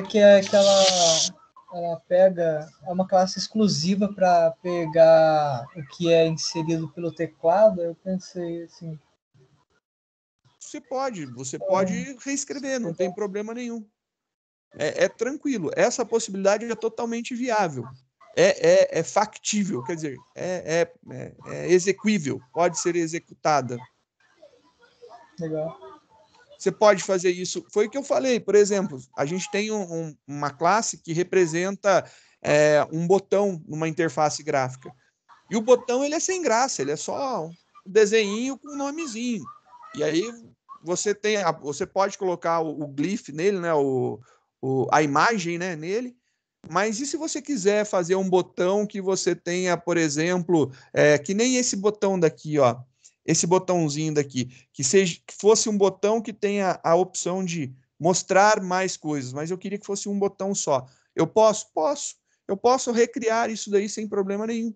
que ela pega, é uma classe exclusiva para pegar o que é inserido pelo teclado. Eu pensei assim. Você pode reescrever, não tem problema nenhum. É tranquilo. Essa possibilidade é totalmente viável. É factível, quer dizer, é execuível, pode ser executada. Legal. Você pode fazer isso. Foi o que eu falei, por exemplo, a gente tem uma classe que representa um botão numa interface gráfica. E o botão ele é sem graça, ele é só um desenho com um nomezinho. E aí você pode colocar o glyph nele, né, a imagem, né, nele. Mas e se você quiser fazer um botão que você tenha, por exemplo, que nem esse botão daqui, ó, esse botãozinho daqui, que fosse um botão que tenha a opção de mostrar mais coisas, mas eu queria que fosse um botão só. Eu posso? Posso. Eu posso recriar isso daí sem problema nenhum.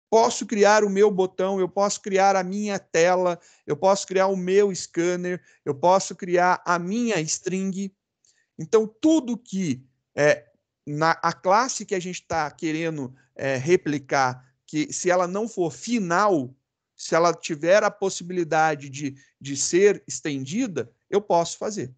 Posso criar o meu botão, eu posso criar a minha tela, eu posso criar o meu scanner, eu posso criar a minha string. Então, tudo que a classe que a gente está querendo replicar, que se ela não for final, se ela tiver a possibilidade de ser estendida, eu posso fazer.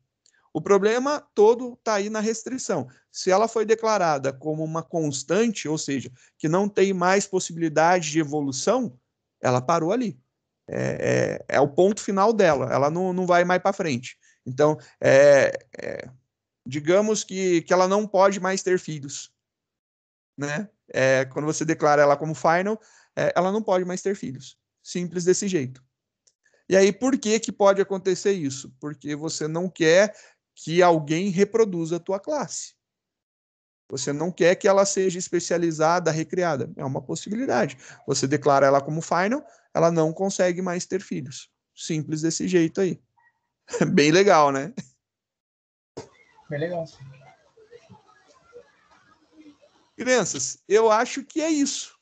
O problema todo está aí na restrição. Se ela foi declarada como uma constante, ou seja, que não tem mais possibilidade de evolução, ela parou ali. É o ponto final dela, ela não vai mais para frente. Então, digamos que ela não pode mais ter filhos. Né? Quando você declara ela como final, ela não pode mais ter filhos. Simples desse jeito. E aí, por que pode acontecer isso? Porque você não quer que alguém reproduza a tua classe. Você não quer que ela seja especializada, recriada. É uma possibilidade. Você declara ela como final, ela não consegue mais ter filhos. Simples desse jeito aí. Bem legal, né? Bem legal. Crianças, eu acho que é isso.